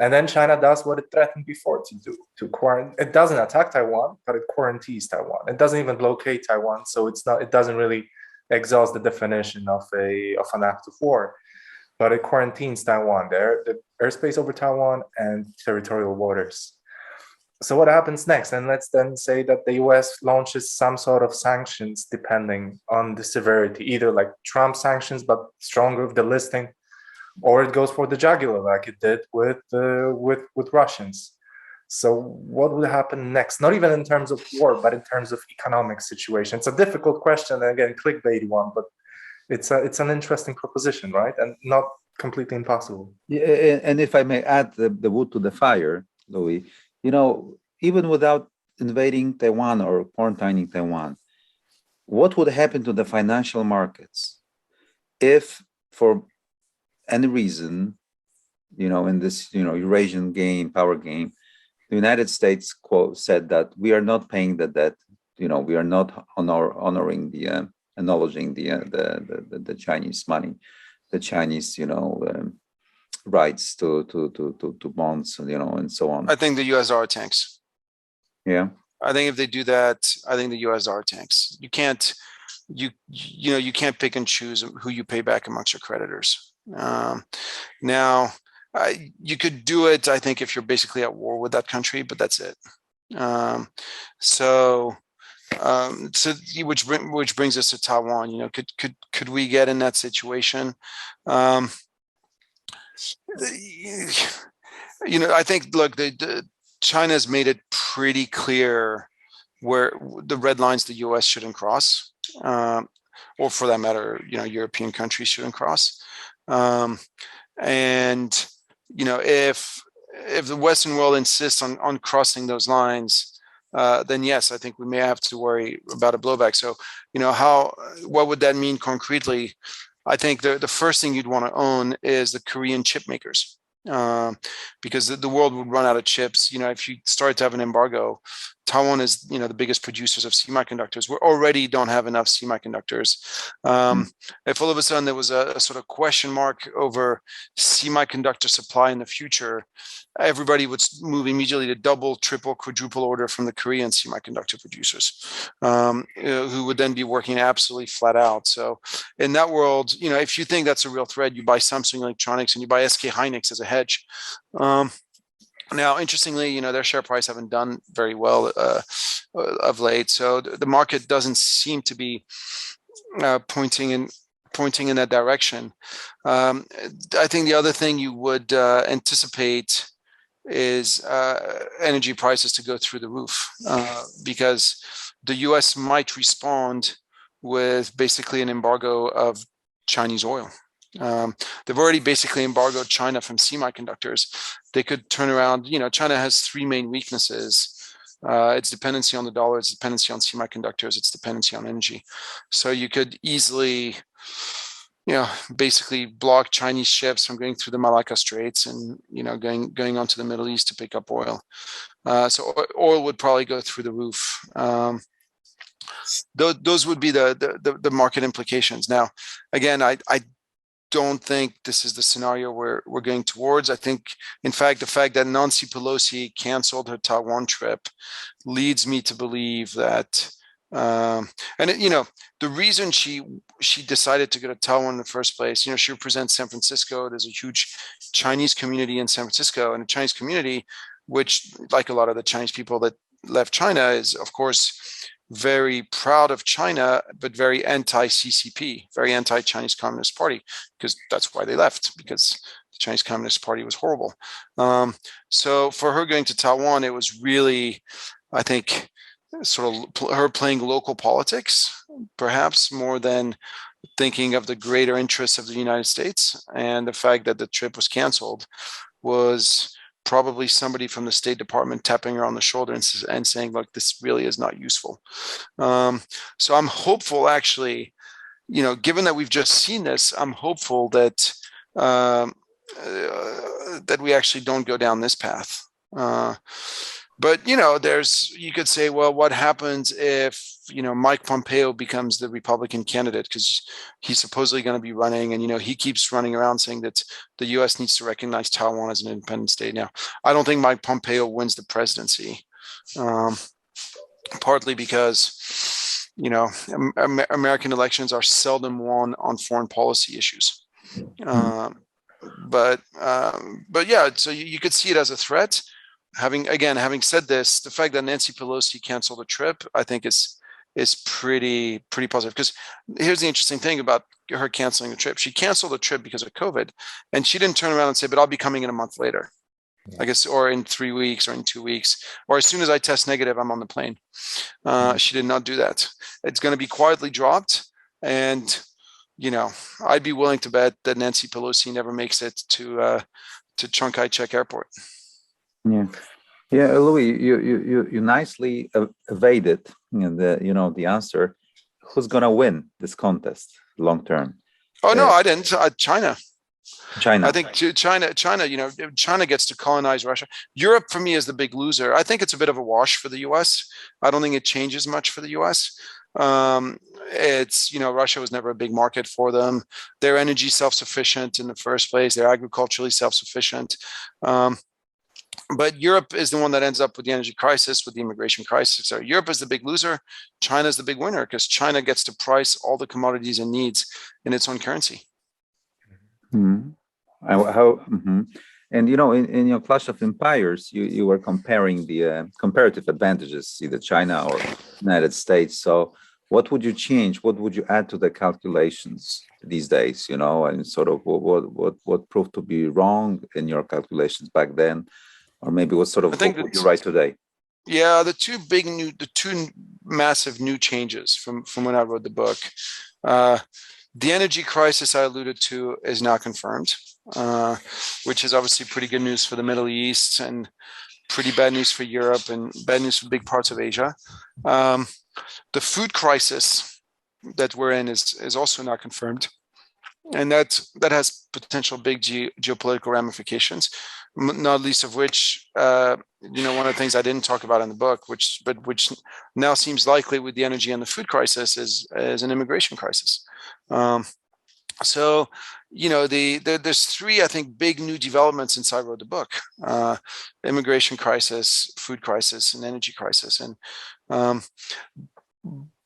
And then China does what it threatened before to do, to quarantine. It doesn't attack Taiwan, but it quarantines Taiwan. It doesn't even blockade Taiwan, so it doesn't really exhaust the definition of an act of war. But it quarantines Taiwan, the airspace over Taiwan and territorial waters. So what happens next? And let's then say that the US launches some sort of sanctions depending on the severity, either like Trump sanctions, but stronger with the listing, or it goes for the jugular like it did with Russians. So what will happen next? Not even in terms of war, but in terms of economic situation. It's a difficult question, and again, clickbaity one, but it's an interesting proposition, right? And not completely impossible. Yeah, and if I may add the wood to the fire, Louis, even without invading Taiwan or quarantining Taiwan, what would happen to the financial markets if, for any reason, in this, Eurasian power game, the United States said that we are not paying the debt, we are not honoring acknowledging the Chinese money, the Chinese, rights to bonds, and so on. I think the US are tanks. Yeah. I think if they do that, I think the US are tanks. You can't pick and choose who you pay back amongst your creditors. Now, you could do it, I think, if you're basically at war with that country, but that's it. So which brings us to Taiwan. Could we get in that situation? I think, look, China's made it pretty clear where the red lines the U.S. shouldn't cross, or for that matter, European countries shouldn't cross. And if if the Western world insists on crossing those lines, then yes, I think we may have to worry about a blowback. So, what would that mean concretely? I think the first thing you'd want to own is the Korean chip makers. Because the world would run out of chips. If you start to have an embargo, Taiwan is, the biggest producers of semiconductors. We already don't have enough semiconductors. If all of a sudden there was a sort of question mark over semiconductor supply in the future, everybody would move immediately to double, triple, quadruple order from the Korean semiconductor producers, who would then be working absolutely flat out. So in that world, if you think that's a real threat, you buy Samsung Electronics and you buy SK Hynix as a hedge. Now, interestingly, their share price haven't done very well of late. So the market doesn't seem to be pointing in that direction. I think the other thing you would anticipate is energy prices to go through the roof, because the US might respond with basically an embargo of Chinese oil. They've already basically embargoed China from semiconductors. They could turn around. China has three main weaknesses. Its dependency on the dollar, its dependency on semiconductors, its dependency on energy. So you could easily, basically block Chinese ships from going through the Malacca Straits and, going onto the Middle East to pick up oil. So oil would probably go through the roof. Those would be the market implications. Now, again, I don't think this is the scenario we're going towards. I think, in fact, the fact that Nancy Pelosi canceled her Taiwan trip leads me to believe that, the reason she decided to go to Taiwan in the first place, she represents San Francisco. There's a huge Chinese community in San Francisco, and a Chinese community, which, like a lot of the Chinese people that left China, is, of course, very proud of China, but very anti-CCP, very anti-Chinese Communist Party, because that's why they left, because the Chinese Communist Party was horrible. So for her going to Taiwan, it was really, I think, sort of her playing local politics, perhaps more than thinking of the greater interests of the United States. And the fact that the trip was canceled was probably somebody from the State Department tapping her on the shoulder and saying, look, this really is not useful. So I'm hopeful, actually, given that we've just seen this, I'm hopeful that that we actually don't go down this path. But, you could say, well, what happens if, Mike Pompeo becomes the Republican candidate, because he's supposedly going to be running, and, he keeps running around saying that the U.S. needs to recognize Taiwan as an independent state. Now, I don't think Mike Pompeo wins the presidency, partly because, American elections are seldom won on foreign policy issues. But yeah, so you could see it as a threat. Having said this, the fact that Nancy Pelosi canceled a trip, I think is pretty positive. Because here's the interesting thing about her canceling the trip: she canceled the trip because of COVID, and she didn't turn around and say, "But I'll be coming in a month later," I guess, or in 3 weeks, or in 2 weeks, or as soon as I test negative, I'm on the plane. She did not do that. It's going to be quietly dropped, and I'd be willing to bet that Nancy Pelosi never makes it to Chiang Kai-shek Airport. Yeah, Louis, you nicely evaded the answer. Who's gonna win this contest long term? Oh no, I didn't. China. I think China. China gets to colonize Russia. Europe, for me, is the big loser. I think it's a bit of a wash for the U.S. I don't think it changes much for the U.S. It's Russia was never a big market for them. They're energy self-sufficient in the first place. They're agriculturally self-sufficient. But Europe is the one that ends up with the energy crisis, with the immigration crisis. So Europe is the big loser. China is the big winner, because China gets to price all the commodities and needs in its own currency. And in your Clash of Empires, you were comparing the comparative advantages, either China or United States. So what would you change? What would you add to the calculations these days? And sort of what proved to be wrong in your calculations back then? Or maybe what would you write today? Yeah, the two massive new changes from when I wrote the book. The energy crisis I alluded to is now confirmed. which is obviously pretty good news for the Middle East and pretty bad news for Europe and bad news for big parts of Asia. The food crisis that we're in is also not confirmed, and that has potential big geopolitical ramifications. Not least of which, one of the things I didn't talk about in the book, which now seems likely with the energy and the food crisis, is an immigration crisis. So, there's three, I think, big new developments since I wrote the book: immigration crisis, food crisis, and energy crisis. And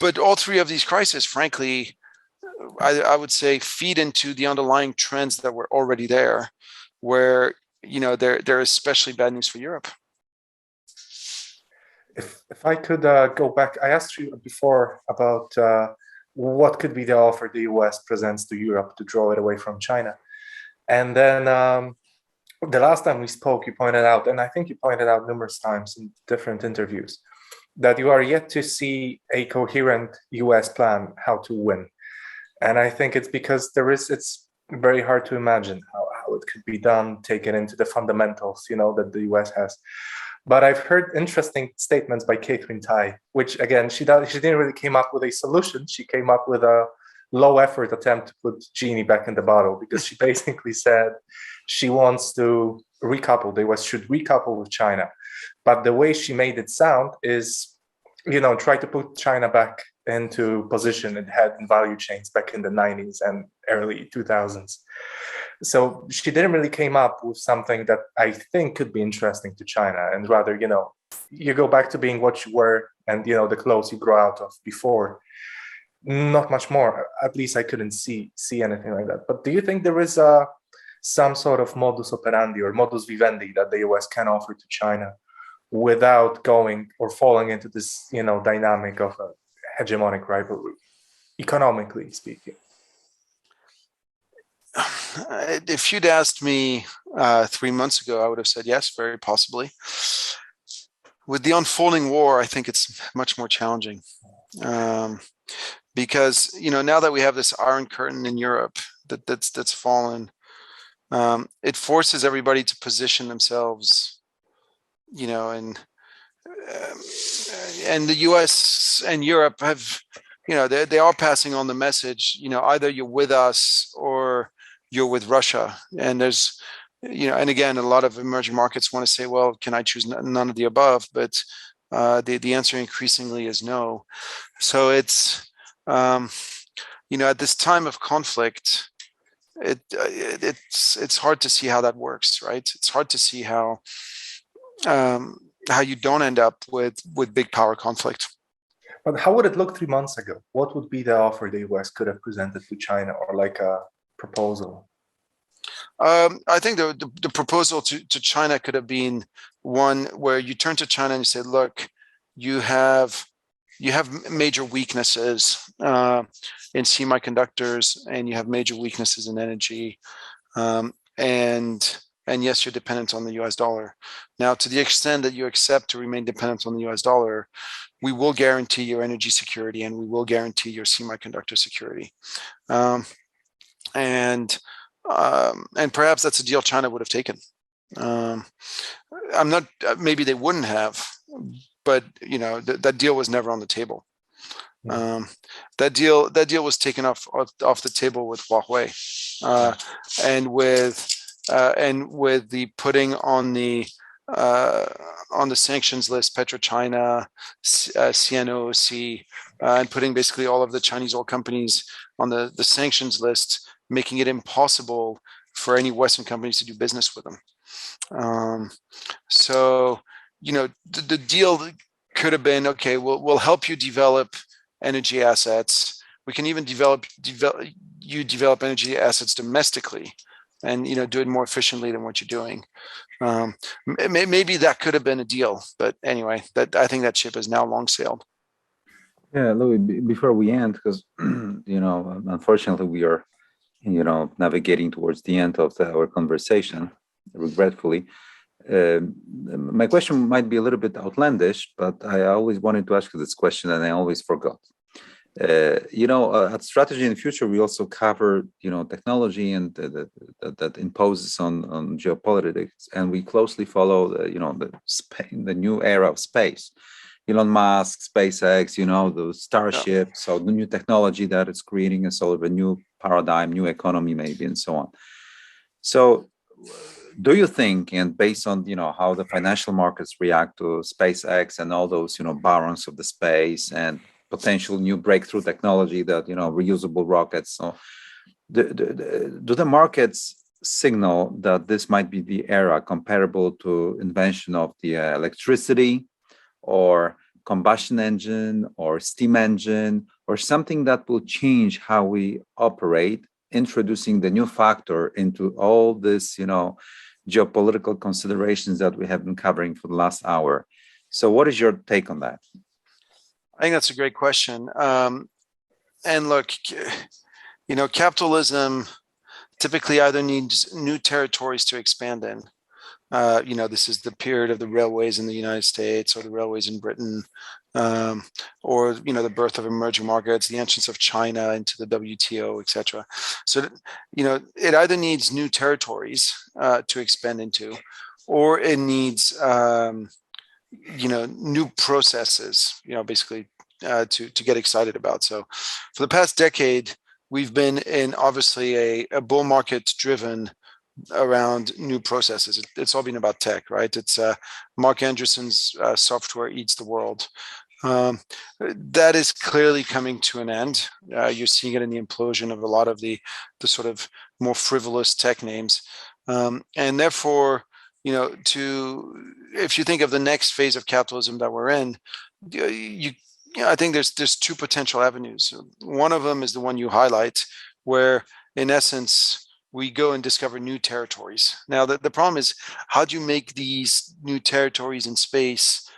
but all three of these crises, frankly, I would say, feed into the underlying trends that were already there, where there is especially bad news for Europe. If I could go back, I asked you before about what could be the offer the US presents to Europe to draw it away from China. And then the last time we spoke, you pointed out, and I think you pointed out numerous times in different interviews, that you are yet to see a coherent US plan how to win. And I think it's because it's very hard to imagine how it could be done, taken into the fundamentals, that the US has. But I've heard interesting statements by Catherine Tai, which again, she didn't really came up with a solution. She came up with a low effort attempt to put genie back in the bottle, because she basically said she wants to recouple, the US should recouple with China. But the way she made it sound is, try to put China back into position it had in value chains back in the 90s and early 2000s. So she didn't really came up with something that I think could be interesting to China, and rather, you go back to being what you were and, the clothes you grow out of before. Not much more. At least I couldn't see anything like that. But do you think there is some sort of modus operandi or modus vivendi that the US can offer to China without going or falling into this, dynamic of a hegemonic rivalry, economically speaking? If you'd asked me 3 months ago, I would have said yes, very possibly. With the unfolding war, I think it's much more challenging, because now that we have this Iron Curtain in Europe that's fallen, it forces everybody to position themselves, and the US and Europe have, they are passing on the message, either you're with us or you're with Russia. And there's, and again, a lot of emerging markets want to say, well, can I choose none of the above? But the answer increasingly is no. So it's, at this time of conflict, it's hard to see how that works, right? It's hard to see how you don't end up with big power conflict. But how would it look 3 months ago? What would be the offer the US could have presented to China, or like a proposal? I think the proposal to China could have been one where you turn to China and you say, look, you have major weaknesses in semiconductors, and you have major weaknesses in energy, and yes, you're dependent on the US dollar. Now, to the extent that you accept to remain dependent on the US dollar, we will guarantee your energy security, and we will guarantee your semiconductor security. And perhaps that's a deal China would have taken. I'm not, maybe they wouldn't have, but that deal was never on the table. That deal was taken off the table with Huawei, and with the putting on the sanctions list PetroChina, CNOOC, and putting basically all of the Chinese oil companies on the sanctions list, making it impossible for any Western companies to do business with them. So, the deal could have been, okay, we'll help you develop energy assets. We can even develop energy assets domestically, and do it more efficiently than what you're doing. Maybe that could have been a deal, but anyway, I think that ship has now long sailed. Yeah, Louis, before we end, because unfortunately we are navigating towards the end of our conversation, regretfully. My question might be a little bit outlandish, but I always wanted to ask you this question and I always forgot. At Strategy and Future, we also cover, technology and that imposes on geopolitics, and we closely follow the new era of space. Elon Musk, SpaceX, the Starship, so the new technology that is creating a sort of a new paradigm, new economy, maybe, and so on. So, do you think, and based on how the financial markets react to SpaceX and all those barons of the space and potential new breakthrough technology that reusable rockets, so do the markets signal that this might be the era comparable to invention of the electricity or combustion engine or steam engine, or something that will change how we operate, introducing the new factor into all this geopolitical considerations that we have been covering for the last hour? So what is your take on that? I think that's a great question. And look, capitalism typically either needs new territories to expand in. This is the period of the railways in the United States or the railways in Britain, or the birth of emerging markets, the entrance of China into the WTO, etc. So, it either needs new territories to expand into, or it needs new processes, basically to get excited about. So for the past decade, we've been in obviously a bull market driven around new processes. It's all been about tech, right? It's Mark Andreessen's software eats the world. That is clearly coming to an end. You're seeing it in the implosion of a lot of the sort of more frivolous tech names. And therefore, if you think of the next phase of capitalism that we're in, I think there's two potential avenues. One of them is the one you highlight, where in essence, we go and discover new territories. Now, the problem is, how do you make these new territories in space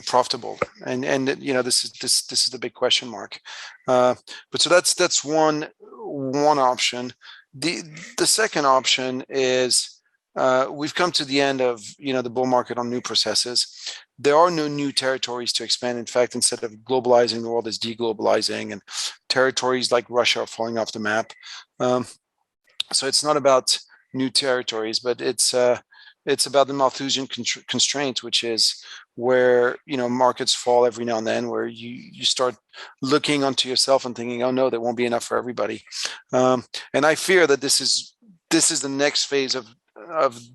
profitable? And this is the big question mark. But so that's one option. The second option is we've come to the end of the bull market on new processes. There are no new territories to expand. In fact, instead of globalizing, the world is deglobalizing, and territories like Russia are falling off the map. So it's not about new territories, but it's about the Malthusian constraint, which is where markets fall every now and then, where you start looking onto yourself and thinking, oh no, there won't be enough for everybody. And I fear that this is the next phase of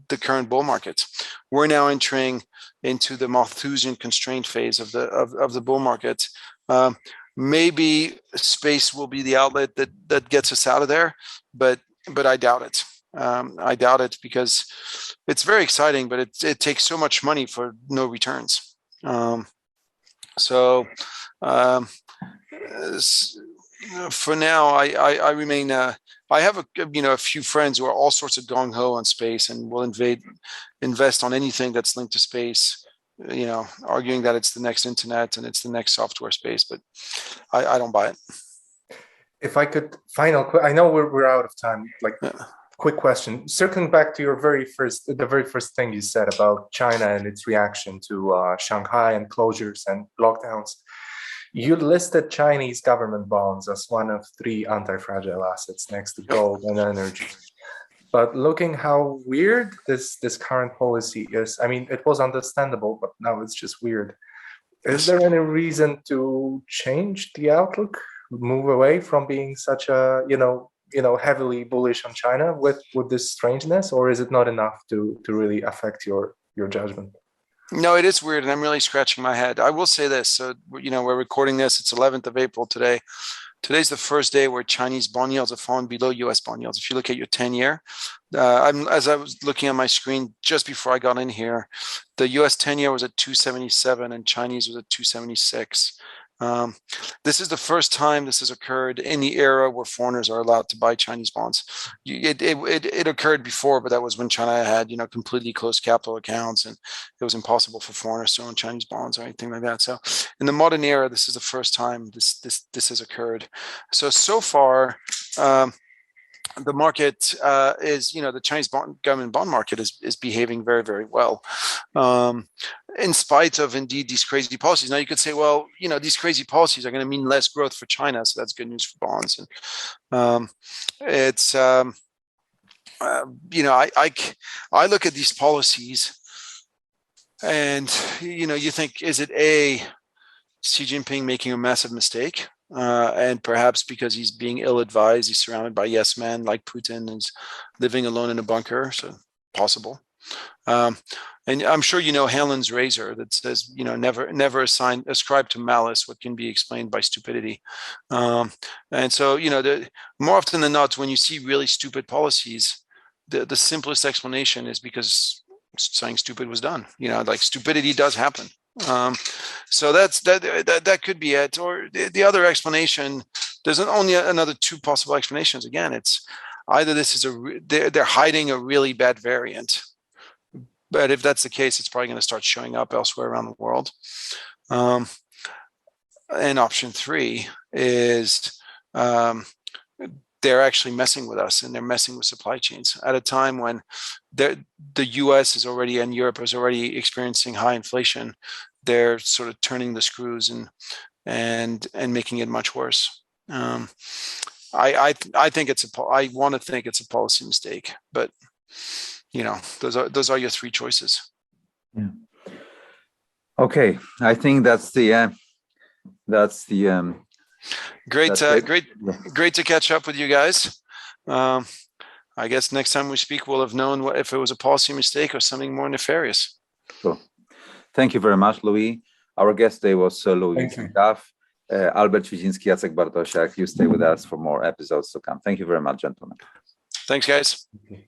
the current bull market. We're now entering into the Malthusian constraint phase of the bull market. Maybe space will be the outlet that gets us out of there, but I doubt it. I doubt it because it's very exciting, but it takes so much money for no returns. So for now, I remain. I have a few friends who are all sorts of gung ho on space and will invest on anything that's linked to space. Arguing that it's the next internet and it's the next software space, but I don't buy it. If I could, I know we're out of time. Quick question. Circling back to the very first thing you said about China and its reaction to Shanghai and closures and lockdowns. You listed Chinese government bonds as one of 3 anti-fragile assets next to gold and energy. But looking how weird this current policy is, I mean, it was understandable, but now it's just weird. Is there any reason to change the outlook, move away from being such a, heavily bullish on China with this strangeness, or is it not enough to really affect your judgment? No, it is weird, and I'm really scratching my head. I will say this. So, we're recording this. It's 11th of April today. Today's the first day where Chinese bond yields have fallen below U.S. bond yields. If you look at your 10-year, as I was looking at my screen just before I got in here, the U.S. 10-year was at 277 and Chinese was at 276. This is the first time this has occurred in the era where foreigners are allowed to buy Chinese bonds. It occurred before, but that was when China had completely closed capital accounts, and it was impossible for foreigners to own Chinese bonds or anything like that. So in the modern era, this is the first time this has occurred. So far, the market is, the Chinese government bond market is behaving very, very well, in spite of indeed these crazy policies. Now you could say, well, these crazy policies are going to mean less growth for China, so that's good news for bonds. And it's, I look at these policies, and you think, is it Xi Jinping making a massive mistake? And perhaps because he's being ill-advised, he's surrounded by yes men like Putin, and living alone in a bunker, so possible. And I'm sure Helen's razor that says, never ascribe to malice what can be explained by stupidity. And so, more often than not, when you see really stupid policies, the simplest explanation is because something stupid was done. Like stupidity does happen. So that could be it. Or the other explanation, there's only another two possible explanations. Again, it's either this is they're hiding a really bad variant, but if that's the case, it's probably going to start showing up elsewhere around the world. And option three is they're actually messing with us, and they're messing with supply chains at a time when the US is already, and Europe is already experiencing high inflation. They're sort of turning the screws and making it much worse. I want to think it's a policy mistake, but those are your three choices. Yeah. Okay, I think that's the great to catch up with you guys. I guess next time we speak, we'll have known if it was a policy mistake or something more nefarious. Cool. Thank you very much, Louis. Our guest today was Louis Vincent Gave, Albert Świdziński, Jacek Bartosiak. You stay with us for more episodes to come. Thank you very much, gentlemen. Thanks, guys. Okay.